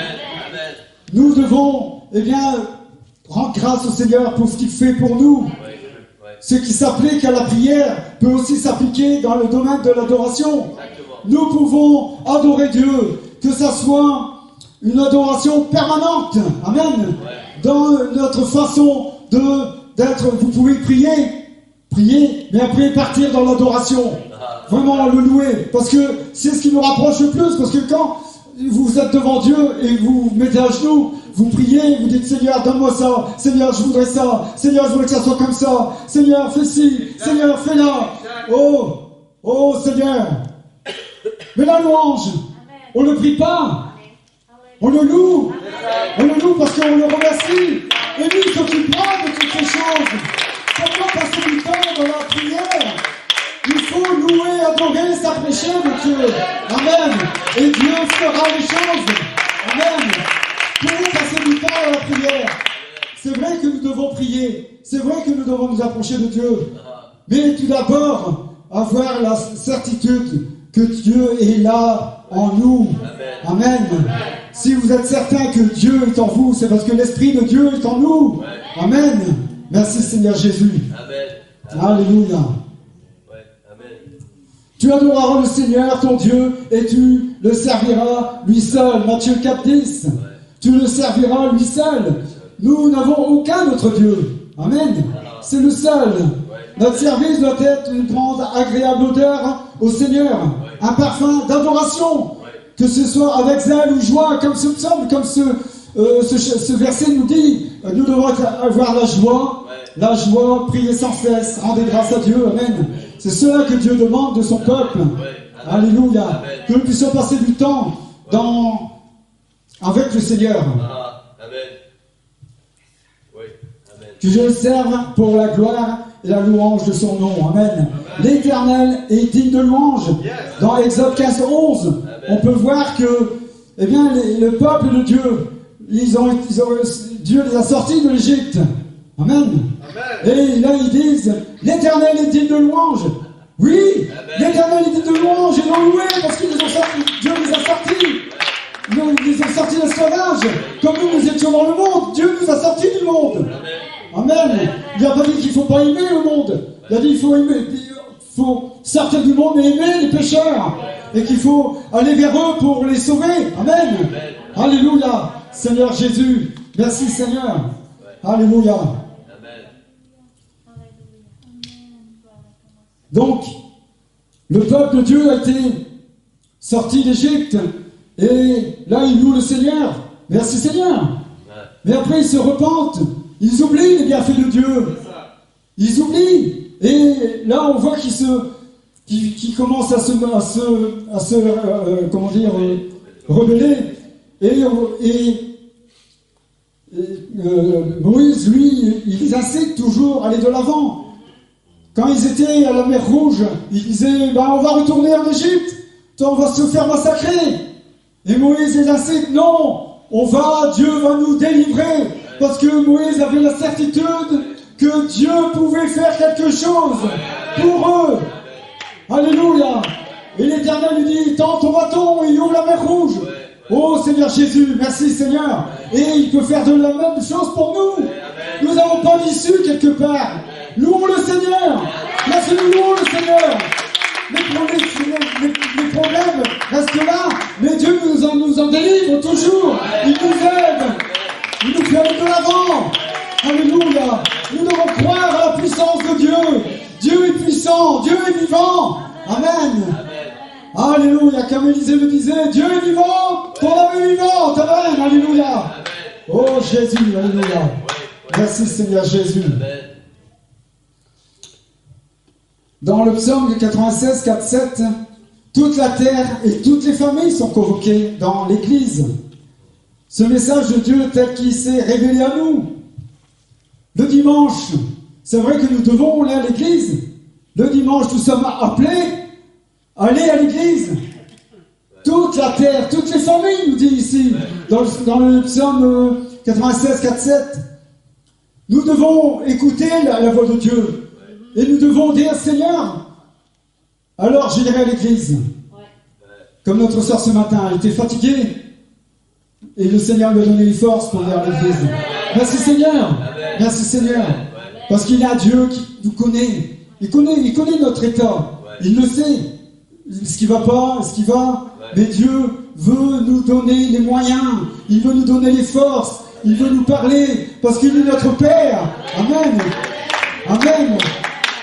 Nous devons, rendre grâce au Seigneur pour ce qu'il fait pour nous. Ce qui s'applique à la prière peut aussi s'appliquer dans le domaine de l'adoration. Nous pouvons adorer Dieu, que ça soit une adoration permanente. Amen. Dans notre façon d'être, vous pouvez prier, mais après partir dans l'adoration. Vraiment le louer, parce que c'est ce qui nous rapproche le plus, parce que quand vous êtes devant Dieu et vous vous mettez à genoux, vous priez, vous dites Seigneur, donne-moi ça, Seigneur, je voudrais ça, Seigneur, je voudrais que ça soit comme ça, Seigneur, fais ci, Seigneur, fais là. Oh Seigneur. Mais la louange, on ne le prie pas, on le loue parce qu'on le remercie, et lui s'occupera de toutes ces choses. Pourquoi passer du temps dans la prière? Il faut louer, adorer, s'approcher de Dieu. Amen. Et Dieu fera les choses. Amen. Pour passer du temps dans la prière. C'est vrai que nous devons prier. C'est vrai que nous devons nous approcher de Dieu. Mais tout d'abord, avoir la certitude que Dieu est là en nous. Amen. Si vous êtes certain que Dieu est en vous, c'est parce que l'Esprit de Dieu est en nous. Amen. Merci Seigneur Jésus. Alléluia. Tu adoreras le Seigneur, ton Dieu, et tu le serviras lui seul. Matthieu 4,10. Tu le serviras lui seul. Nous n'avons aucun autre Dieu. Amen. C'est le seul. Notre service doit être une grande agréable odeur au Seigneur. Un parfum d'adoration. Que ce soit avec zèle ou joie, comme ce psaume, comme ce verset nous dit. Nous devons avoir la joie, prier sans cesse, rendez grâce à Dieu. Amen. C'est cela que Dieu demande de son peuple. Alléluia. Que nous puissions passer du temps avec le Seigneur. Que je le serve pour la gloire et la louange de son nom. Amen. L'Éternel est digne de louange. Dans Exode 15:11, on peut voir que, eh bien, le peuple de Dieu, Dieu les a sortis de l'Égypte. Amen. Et là, ils disent, l'Éternel est digne de louange. Oui, l'Éternel est digne de louange et non loué parce qu'ils les ont sortis. Dieu les a sortis. Ils les ont sortis de l'esclavage. Comme nous étions dans le monde, Dieu nous a sortis du monde. Amen. Il n'a pas dit qu'il ne faut pas aimer le monde. Il a dit qu'il faut sortir du monde et aimer les pécheurs. Et qu'il faut aller vers eux pour les sauver. Amen. Alléluia. Seigneur Jésus. Merci Seigneur. Alléluia. Donc, le peuple de Dieu a été sorti d'Égypte. Et là, il loue le Seigneur. Merci Seigneur. Mais après, ils se repentent. Ils oublient les bienfaits de Dieu. Ils oublient. Et là, on voit qu'ils commencent à se rebeller. Et Moïse, lui, il les incite toujours à aller de l'avant. Quand ils étaient à la mer Rouge, il disait, on va retourner en Égypte. On va se faire massacrer. Et Moïse les incite, non, Dieu va nous délivrer. Parce que Moïse avait la certitude que Dieu pouvait faire quelque chose pour eux. Alléluia. Et l'Éternel lui dit, tends ton bâton et ouvre la mer Rouge. Oh Seigneur Jésus, merci Seigneur. Et il peut faire de la même chose pour nous. Nous n'avons pas d'issue quelque part. Louons le Seigneur. Merci, nous louons le Seigneur. Les problèmes restent là, mais Dieu nous en délivre toujours. Il nous aide. Il nous fait aller de l'avant. Alléluia. Nous devons croire à la puissance de Dieu. Dieu est puissant. Dieu est vivant. Amen. Alléluia. Comme Élisée le disait, Dieu est vivant. Ton âme est vivante. Amen. Alléluia. Oh Jésus. Alléluia. Merci Seigneur Jésus. Dans le psaume 96, 4, 7, toute la terre et toutes les familles sont convoquées dans l'Église. Ce message de Dieu tel qu'il s'est révélé à nous. Le dimanche, c'est vrai que nous devons aller à l'Église. Le dimanche, nous sommes appelés à aller à l'Église. Toute la terre, toutes les familles, nous dit ici, dans le psaume 96, 4, 7. Nous devons écouter la voix de Dieu. Et nous devons dire, Seigneur, alors j'irai à l'église. Comme notre sœur ce matin, elle était fatiguée. Et le Seigneur lui a donné les forces pour aller à l'église. Merci Seigneur. Merci Seigneur. Parce qu'il y a un Dieu qui nous connaît. Il connaît notre état. Il le sait. Ce qui va pas, ce qui va. Mais Dieu veut nous donner les moyens. Il veut nous donner les forces. Il veut nous parler. Parce qu'il est notre Père. Amen. Amen.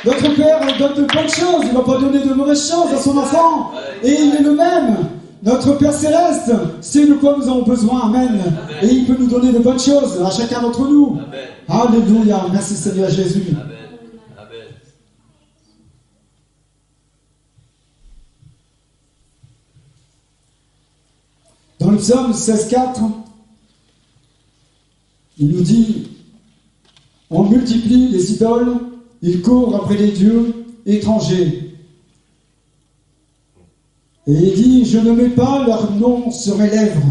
Notre Père donne de bonnes choses, il ne va pas donner de mauvaises choses à son enfant. Et il est le même. Notre Père Céleste sait de quoi nous avons besoin. Amen. Et il peut nous donner de bonnes choses à chacun d'entre nous. Alléluia. Merci Seigneur Jésus. Dans le psaume 16,4, il nous dit, on multiplie les idoles il court après des dieux étrangers. Et il dit, je ne mets pas leur nom sur mes lèvres.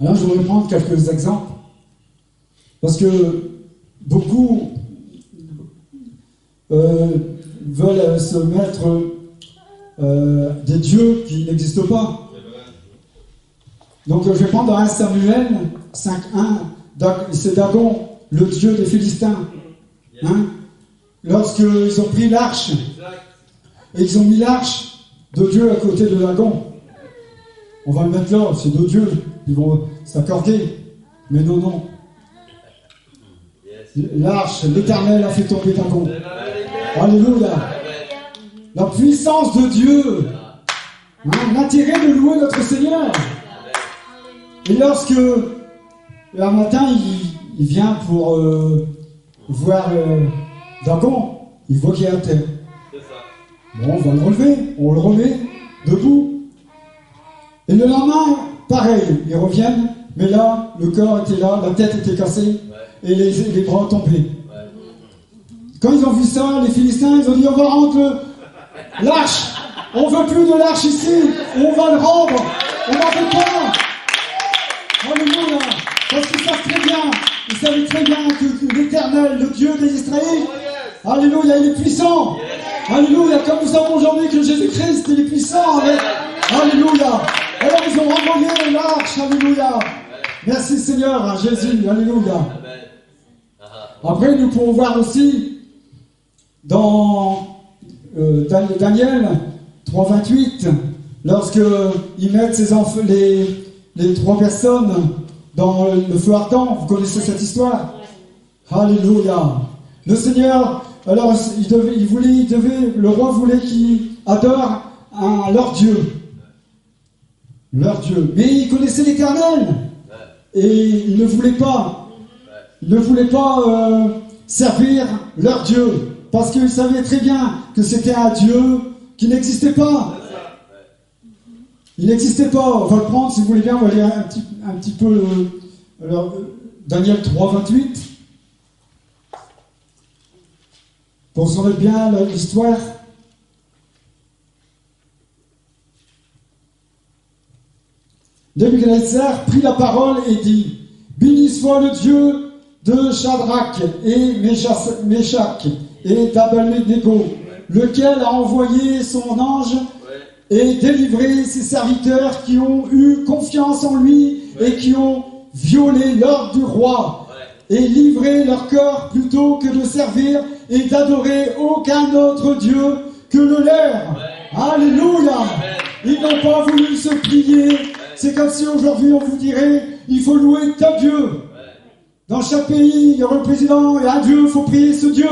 Alors je voudrais prendre quelques exemples. Parce que beaucoup veulent se mettre des dieux qui n'existent pas. Donc je vais prendre dans 1 Samuel 5.1, c'est Dagon, le dieu des Philistins. Hein? Lorsqu'ils ont pris l'arche, et ils ont mis l'arche de Dieu à côté de Dagon. On va le mettre là, c'est deux dieux, ils vont s'accorder. Mais non, non. L'arche, l'Éternel a fait tomber Dagon. Alléluia. La puissance de Dieu. Hein, l'intérêt de louer notre Seigneur. Et lorsque un matin il vient pour voir Dagon, il voit qu'il est à terre. Bon, on va le relever, on le remet debout. Et le lendemain, pareil, ils reviennent, mais là, le corps était là, la tête était cassée, et les bras tombés. Quand ils ont vu ça, les Philistins, ils ont dit, on va rendre l'arche. On veut plus de l'arche ici, on va le rendre. On n'en veut pas. Alléluia. Parce qu'ils savent très bien, ils savaient très bien que l'Éternel, le Dieu des Israélites, alléluia, il est puissant. Alléluia, comme nous savons aujourd'hui que Jésus-Christ, il est puissant. Alléluia. Alors ils ont renvoyé l'arche, alléluia. Merci Seigneur, à Jésus, alléluia. Après, nous pouvons voir aussi dans Daniel 3.28, lorsqu'ils mettent les trois personnes dans le feu ardent. Vous connaissez cette histoire? Alléluia. Le Seigneur, alors le roi voulait qu'ils adorent leur Dieu. Leur Dieu. Mais ils connaissaient l'Éternel. Et ils ne voulaient pas. Ils ne voulaient pas servir leur Dieu. Parce qu'ils savaient très bien que c'était un Dieu qui n'existait pas. Il n'existait pas. On va le prendre, si vous voulez bien, on va lire un petit peu Daniel 3.28. Pour se remettre bien l'histoire. Nebuchadnezzar prit la parole et dit, béni soit le Dieu de Shadrach et Meshach et d'Abednego, lequel a envoyé son ange et délivré ses serviteurs qui ont eu confiance en lui et qui ont violé l'ordre du roi et livré leur corps plutôt que de servir et d'adorer aucun autre Dieu que le leur. Alléluia. Ils n'ont pas voulu se plier. C'est comme si aujourd'hui on vous dirait, il faut louer tel Dieu. Dans chaque pays, il y a un président et un Dieu, il faut prier ce Dieu.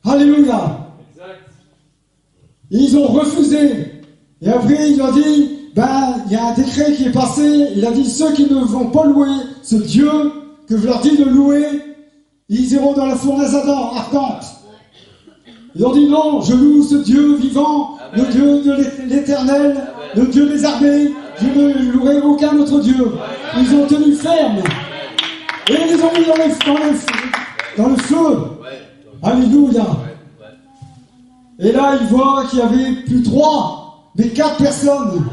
Alléluia. Et ils ont refusé. Et après, il leur dit, il y a un décret qui est passé. Il a dit, ceux qui ne vont pas louer ce Dieu que je leur dis de louer, ils iront dans la fournaise ardente. Ils ont dit, non, je loue ce Dieu vivant, le Dieu de l'Éternel, le Dieu des armées. Je ne louerai aucun autre Dieu. Ils ont tenu ferme. Et ils les ont mis dans le feu. Alléluia. Et là, ils voient qu'il n'y avait plus 3, mais 4 personnes.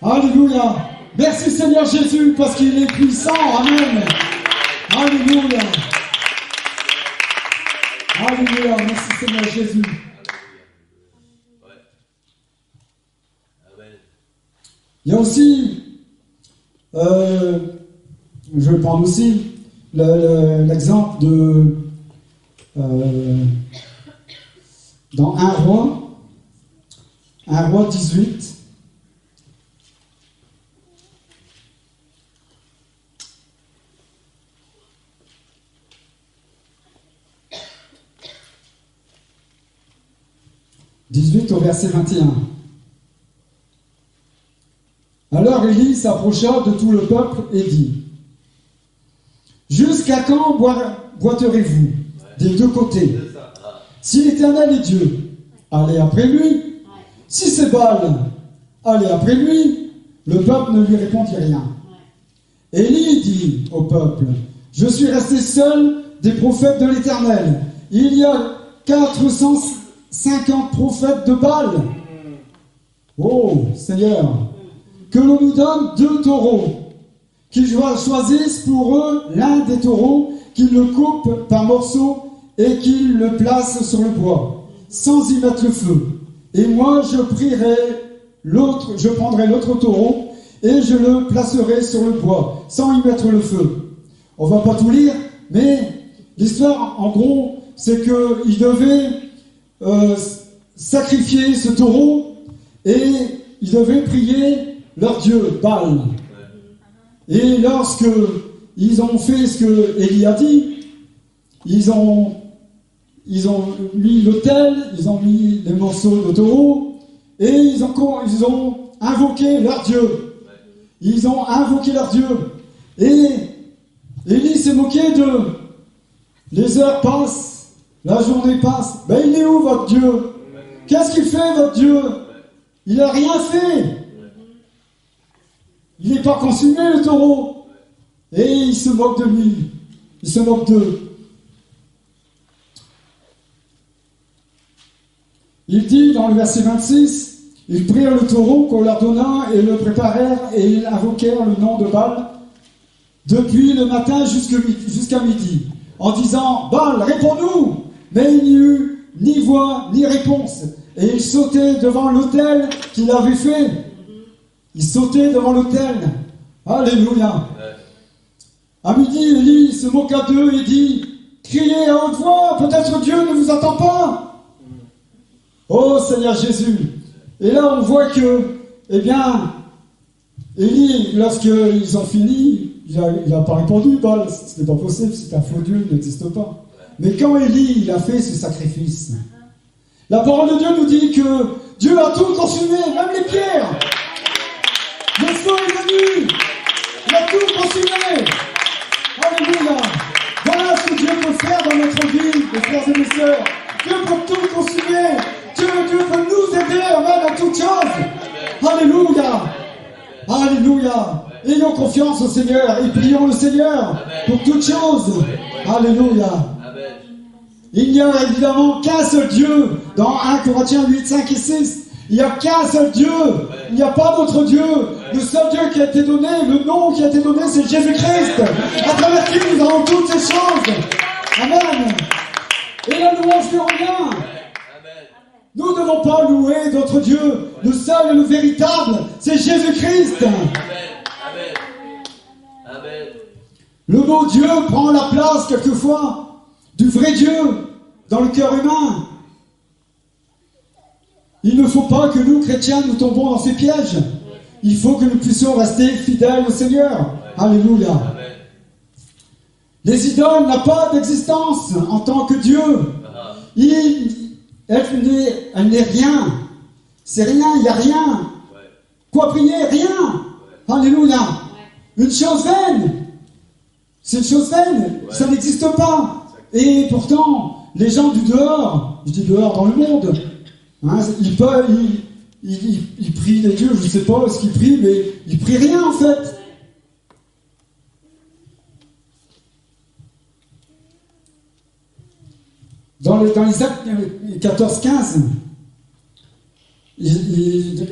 Alléluia. Merci Seigneur Jésus, parce qu'il est puissant. Amen. Alléluia. Alléluia. Merci Seigneur Jésus. Il y a aussi, je vais prendre aussi l'exemple de dans 1 Roi 18. Au verset 21. Alors Élie s'approcha de tout le peuple et dit, jusqu'à quand boiterez-vous des deux côtés? Si l'Éternel est Dieu, allez après lui. Si c'est Baal, allez après lui. Le peuple ne lui répondit rien. Élie dit au peuple, Je suis resté seul des prophètes de l'Éternel. Il y a 450 prophètes de Baal. Oh, Seigneur, que l'on nous donne 2 taureaux, qu'ils choisissent pour eux l'un des taureaux, qu'ils le coupent par morceaux et qu'ils le placent sur le bois, sans y mettre le feu. Et moi, je prendrai l'autre taureau et je le placerai sur le bois, sans y mettre le feu. On va pas tout lire, mais l'histoire, en gros, c'est qu'ils devaient sacrifier ce taureau et ils devaient prier leur Dieu, Baal. Et lorsque ils ont fait ce que Élie a dit, ils ont mis l'autel, ils ont mis les morceaux de taureau et ils ont invoqué leur Dieu. Ils ont invoqué leur Dieu. Et Élie s'est moqué d'eux. Les heures passent, la journée passe. Ben il est où votre Dieu? Qu'est-ce qu'il fait votre Dieu? Il n'a rien fait. Il n'est pas consumé le taureau. Et il se moque de lui. Il se moque d'eux. Il dit dans le verset 26, ils prirent le taureau qu'on leur donna et le préparèrent et ils invoquèrent le nom de Baal depuis le matin jusqu'à midi, en disant, Baal, réponds-nous! Mais il n'y eut ni voix ni réponse. Et ils sautaient devant l'autel qu'il avait fait. Ils sautaient devant l'autel. Alléluia. À midi, Élie se moqua d'eux et dit, criez à haute voix, peut-être Dieu ne vous attend pas. Oh Seigneur Jésus. Et là on voit que, eh bien, Élie, lorsqu'ils ont fini, il n'a pas répondu, Baal, ce n'est pas possible, c'est un faux Dieu, il n'existe pas. Mais quand Élie il a fait ce sacrifice, la parole de Dieu nous dit que Dieu a tout consumé, même les pierres. Le feu est venu, il a tout consumé. Alléluia. Voilà ce que Dieu peut faire dans notre vie, mes frères et mes sœurs. Dieu peut tout consumer. Dieu peut nous aider, amen, à toutes choses. Alléluia. Alléluia. Ayons confiance au Seigneur et prions le Seigneur pour toutes choses. Alléluia. Il n'y a évidemment qu'un seul Dieu dans 1 Corinthiens 8, 5 et 6. Il n'y a qu'un seul Dieu. Il n'y a pas d'autre Dieu. Le seul Dieu qui a été donné, le nom qui a été donné, c'est Jésus-Christ, à travers qui nous avons toutes ces choses. Amen. Et la louange ne revient. Nous ne devons pas louer d'autres dieux. Le seul et le véritable, c'est Jésus-Christ. Le mot Dieu prend la place quelquefois du vrai Dieu dans le cœur humain. Il ne faut pas que nous, chrétiens, nous tombons dans ces pièges. Il faut que nous puissions rester fidèles au Seigneur. Alléluia. Les idoles n'ont pas d'existence en tant que Dieu. Elle n'est rien. C'est rien, il n'y a rien. Quoi prier? Rien. Alléluia. Une chose vaine. C'est une chose vaine. Ça n'existe pas. Et pourtant, les gens du dehors, je dis dehors dans le monde, hein, ils prient les dieux, je ne sais pas ce qu'ils prient, mais ils prient rien en fait. Dans les actes 14-15,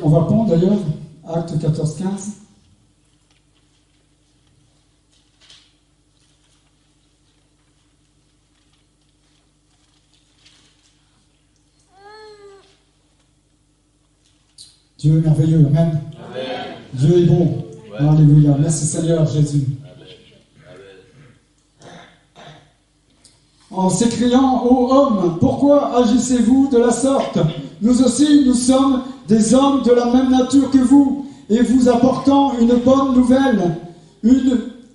on va prendre d'ailleurs, acte 14-15. Dieu est merveilleux, amen. Amen. Dieu est bon. Ouais. Alléluia. Merci Seigneur Jésus. En s'écriant, ô hommes, pourquoi agissez-vous de la sorte? Nous aussi, nous sommes des hommes de la même nature que vous, et vous apportant une bonne nouvelle.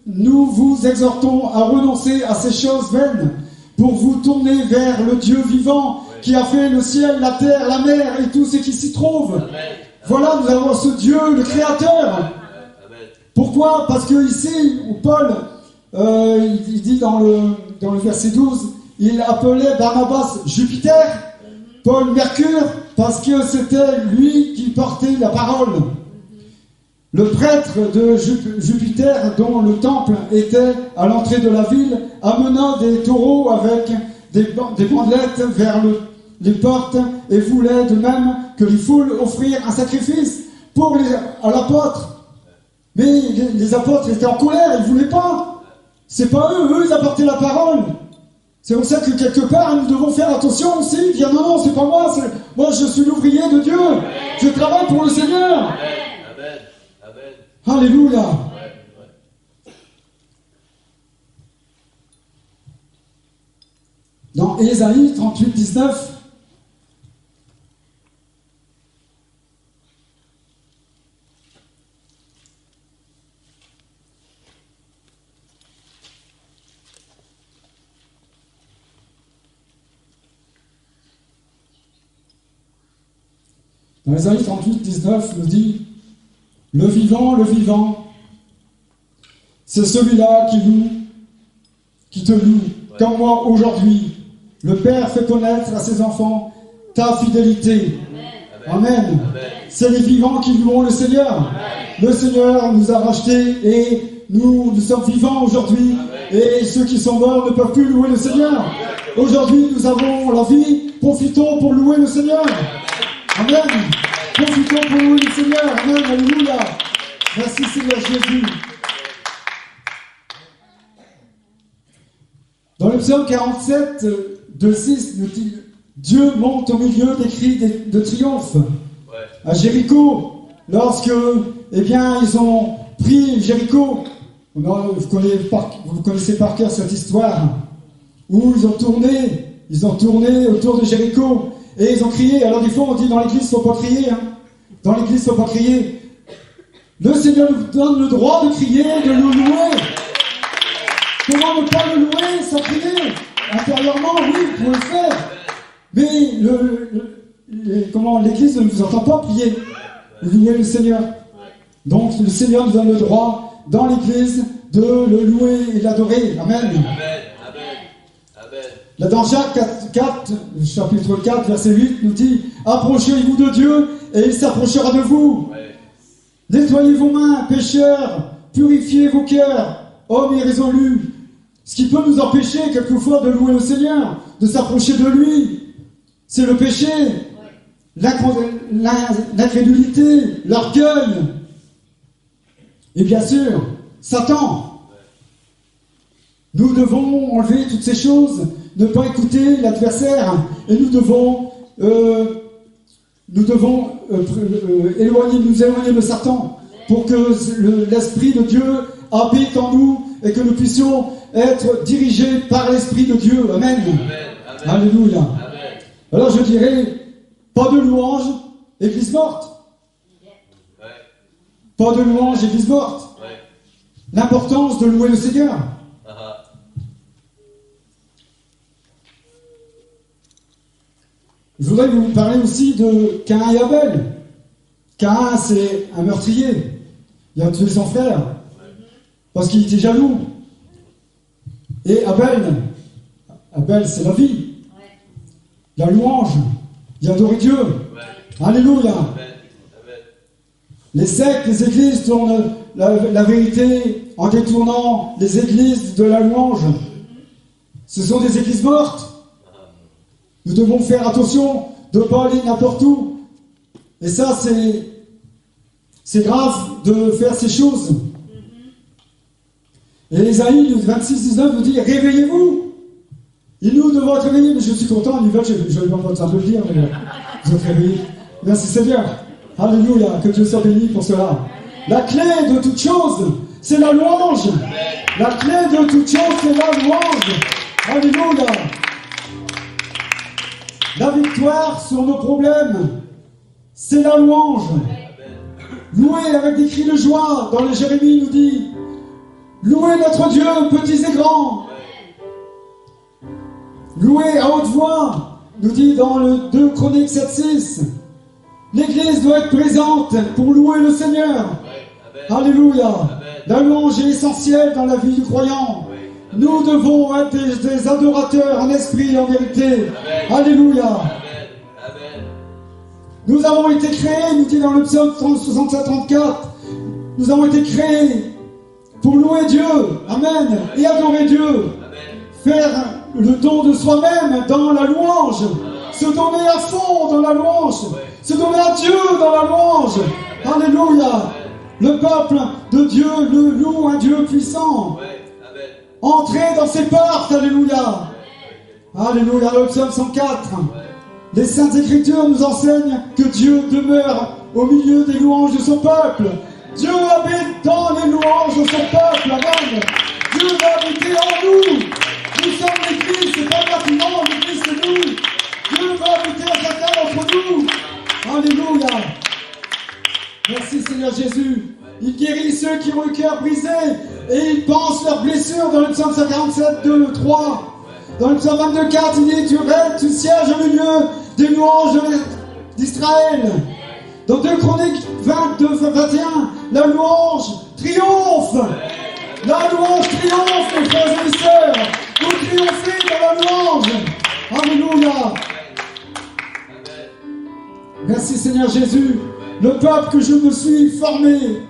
Nous vous exhortons à renoncer à ces choses vaines, pour vous tourner vers le Dieu vivant, qui a fait le ciel, la terre, la mer, et tout ce qui s'y trouve. Amen. Voilà, nous avons ce Dieu, le Créateur. Amen. Pourquoi? Parce que ici, où Paul, il dit dans le verset 12, il appelait Barnabas Jupiter, Paul Mercure, parce que c'était lui qui portait la parole. Le prêtre de Jupiter, dont le temple était à l'entrée de la ville, amena des taureaux avec des bandelettes vers les portes et voulait de même que les foules offrir un sacrifice à l'apôtre. Mais les apôtres étaient en colère, ils ne voulaient pas. C'est pas eux, ils apportaient la parole. C'est pour ça que quelque part, nous devons faire attention aussi, dire non, c'est pas moi, moi je suis l'ouvrier de Dieu. Je travaille pour le Seigneur. Alléluia. Dans Ésaïe 38, 19, dans Ésaïe 38, 19 nous dit: le vivant, c'est celui-là qui te loue, comme moi aujourd'hui. Le Père fait connaître à ses enfants ta fidélité. Amen. C'est les vivants qui louent le Seigneur. Amen. Le Seigneur nous a rachetés et nous sommes vivants aujourd'hui. Et ceux qui sont morts ne peuvent plus louer le Seigneur. Aujourd'hui, nous avons la vie. Profitons pour louer le Seigneur. Amen. Profitons pour louer le Seigneur. Amen. Alléluia. Merci Seigneur Jésus. Dans le psaume 47, 2:6, nous dit: Dieu monte au milieu des cris de triomphe. À Jéricho, lorsque, ils ont pris Jéricho. Vous connaissez par cœur cette histoire, où ils ont tourné autour de Jéricho, et ils ont crié. Alors des fois on dit dans l'église, il ne faut pas crier. Dans l'église, il ne faut pas crier. Le Seigneur nous donne le droit de crier, de le louer. Comment ne pas le louer sans crier? Intérieurement, oui, vous pouvez le faire. Mais l'église ne vous entend pas prier. Louer le Seigneur. Donc le Seigneur nous donne le droit dans l'église de le louer et l'adorer. Amen. Là dans Jacques 4, chapitre 4, verset 8, nous dit: approchez-vous de Dieu et il s'approchera de vous. Nettoyez vos mains, pécheurs, purifiez vos cœurs, hommes irrésolus. Ce qui peut nous empêcher quelquefois de louer le Seigneur, de s'approcher de lui, c'est le péché, l'incrédulité, l'orgueil. Et bien sûr, Satan. Nous devons enlever toutes ces choses, ne pas écouter l'adversaire, et nous devons nous éloigner de Satan, pour que l'Esprit de Dieu habite en nous et que nous puissions être dirigés par l'Esprit de Dieu. Amen. Alléluia. Alors je dirais, pas de louange, église morte. Pas de louange, église morte. L'importance de louer le Seigneur. Je voudrais vous parler aussi de Caïn et Abel. Caïn, c'est un meurtrier. Il a tué son frère parce qu'il était jaloux. Et Abel, c'est la vie. La louange. Il adorait Dieu. Alléluia. Les sectes, les églises tournent la vérité en détournant les églises de la louange. Ce sont des églises mortes. Nous devons faire attention de ne pas aller n'importe où. Et ça, c'est grave de faire ces choses. Et Ésaïe 26-19 nous dit: réveillez-vous. Et nous devons être réveillés. Mais je suis content, je vais pas un peu le dire, mais vous êtes réveillés. Merci Seigneur. Alléluia, que Dieu soit béni pour cela. La clé de toute chose, c'est la louange. La clé de toute chose, c'est la louange. Alléluia. La victoire sur nos problèmes, c'est la louange. Louer avec des cris de joie. Dans les Jérémie, nous dit: louez notre Dieu, petits et grands. Louer à haute voix, nous dit dans le 2 Chroniques 7-6. L'Église doit être présente pour louer le Seigneur. Alléluia. La louange est essentielle dans la vie du croyant. Nous devons être des adorateurs en esprit et en vérité. Alléluia. Nous avons été créés, nous dit dans le psaume 67-34, Nous avons été créés pour louer Dieu, amen, et adorer Dieu. Faire le don de soi-même dans la louange. Se donner à fond dans la louange. Se donner à Dieu dans la louange. Alléluia. Le peuple de Dieu le loue, un Dieu puissant. Entrez dans ses portes, alléluia. Alléluia, le psaume 104. Les Saintes Écritures nous enseignent que Dieu demeure au milieu des louanges de son peuple. Dieu habite dans les louanges de son peuple, amen. Dieu va habiter en nous. Nous sommes l'Église, c'est pas le bâtiment, l'Église c'est nous. Dieu va habiter à chacun d'entre nous. Alléluia. Merci Seigneur Jésus. Il guérit ceux qui ont le cœur brisé et il pense leurs blessures dans le psaume 147, 2, le 3. Dans le psaume 22, 4, il dit, tu règnes, tu sièges au milieu des louanges d'Israël. Dans 2 Chroniques 22, 21, la louange triomphe. La louange triomphe, mes frères et mes sœurs. Vous triomphez dans la louange. Alléluia. Merci Seigneur Jésus. Le peuple que je me suis formé.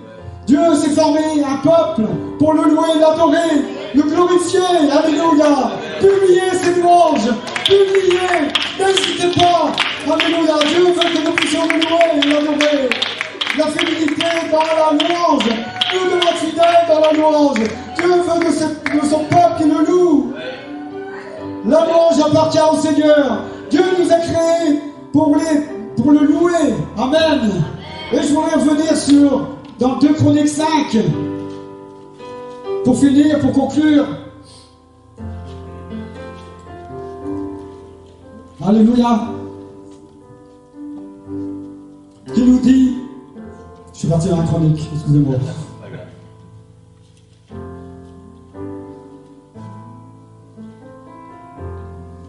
Dieu s'est formé un peuple pour le louer, l'adorer, le glorifier. Alléluia. Publiez ces louanges. Publiez. N'hésitez pas. Alléluia. Dieu veut que nous puissions le louer et l'adorer. La fidélité dans la louange. Nous devons être fidèles dans la louange. Dieu veut de son peuple qui le loue. La louange appartient au Seigneur. Dieu nous a créés pour le louer. Amen. Et je voudrais revenir dans 2 Chroniques 5. Pour finir, pour conclure. Alléluia. Qui nous dit, je suis parti dans la chronique, excusez-moi.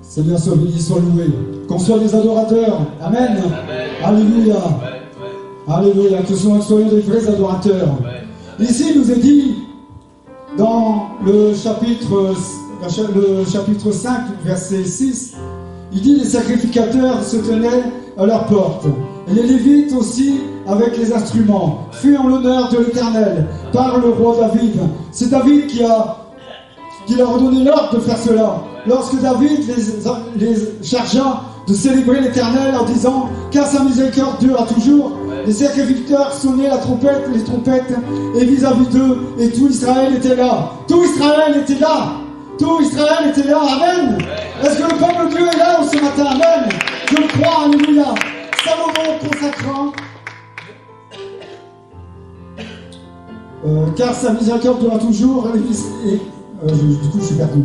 Seigneur soit béni, soit loué. Qu'on soit des adorateurs. Amen. Amen. Alléluia. Alléluia. Que nous soyons des vrais adorateurs. Ici, il nous est dit, dans le chapitre 5, verset 6, il dit, les sacrificateurs se tenaient à leur porte. Et les Lévites aussi avec les instruments, faits en l'honneur de l'Éternel par le roi David. C'est David qui leur a donné l'ordre de faire cela. Lorsque David les chargea de célébrer l'Éternel en disant « Car sa miséricorde dure à toujours », les sacrificateurs sonnaient les trompettes, et vis-à-vis d'eux, et tout Israël était là. Tout Israël était là. Tout Israël était là. Amen. Est-ce que le peuple de Dieu est là ce matin? Amen. Je le crois. Alléluia. Salomon consacrant car sa miséricorde dure toujours, du coup je suis perdu.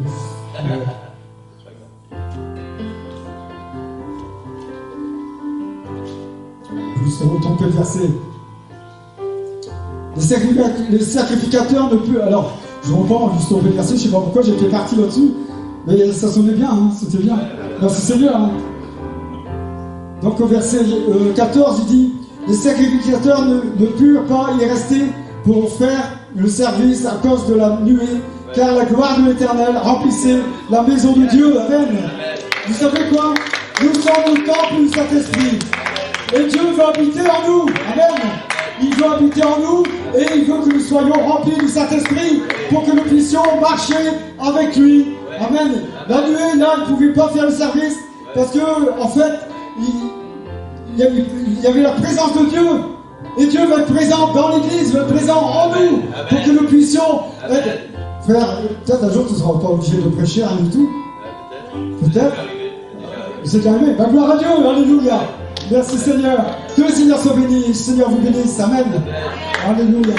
Je vais retomber le verset. Les sacrificateurs ne peuvent. Alors, je reprends juste tomber le verset, je ne sais pas pourquoi j'étais parti là-dessus, mais ça sonnait bien, hein, c'était bien. Merci Seigneur. Hein. Donc au verset 14, il dit, les sacrificateurs ne purent pas y rester pour faire le service à cause de la nuée, car la gloire de l'Éternel remplissait la maison de Dieu. Amen. Vous savez quoi? Nous sommes le temple du Saint-Esprit. Et Dieu veut habiter en nous. Amen. Il veut habiter en nous et il veut que nous soyons remplis du Saint-Esprit pour que nous puissions marcher avec lui. Amen. La nuée, là, il ne pouvait pas faire le service parce que, en fait, il y avait la présence de Dieu. Et Dieu va être présent dans l'Église, va être présent en nous pour que nous puissions être... Frère, peut-être un jour tu ne seras pas obligé de prêcher rien du tout. Peut-être. C'est arrivé. Ben, gloire à Dieu. Alléluia. Merci Seigneur. Que le Seigneur soit béni. Le Seigneur vous bénisse. Amen. Alléluia.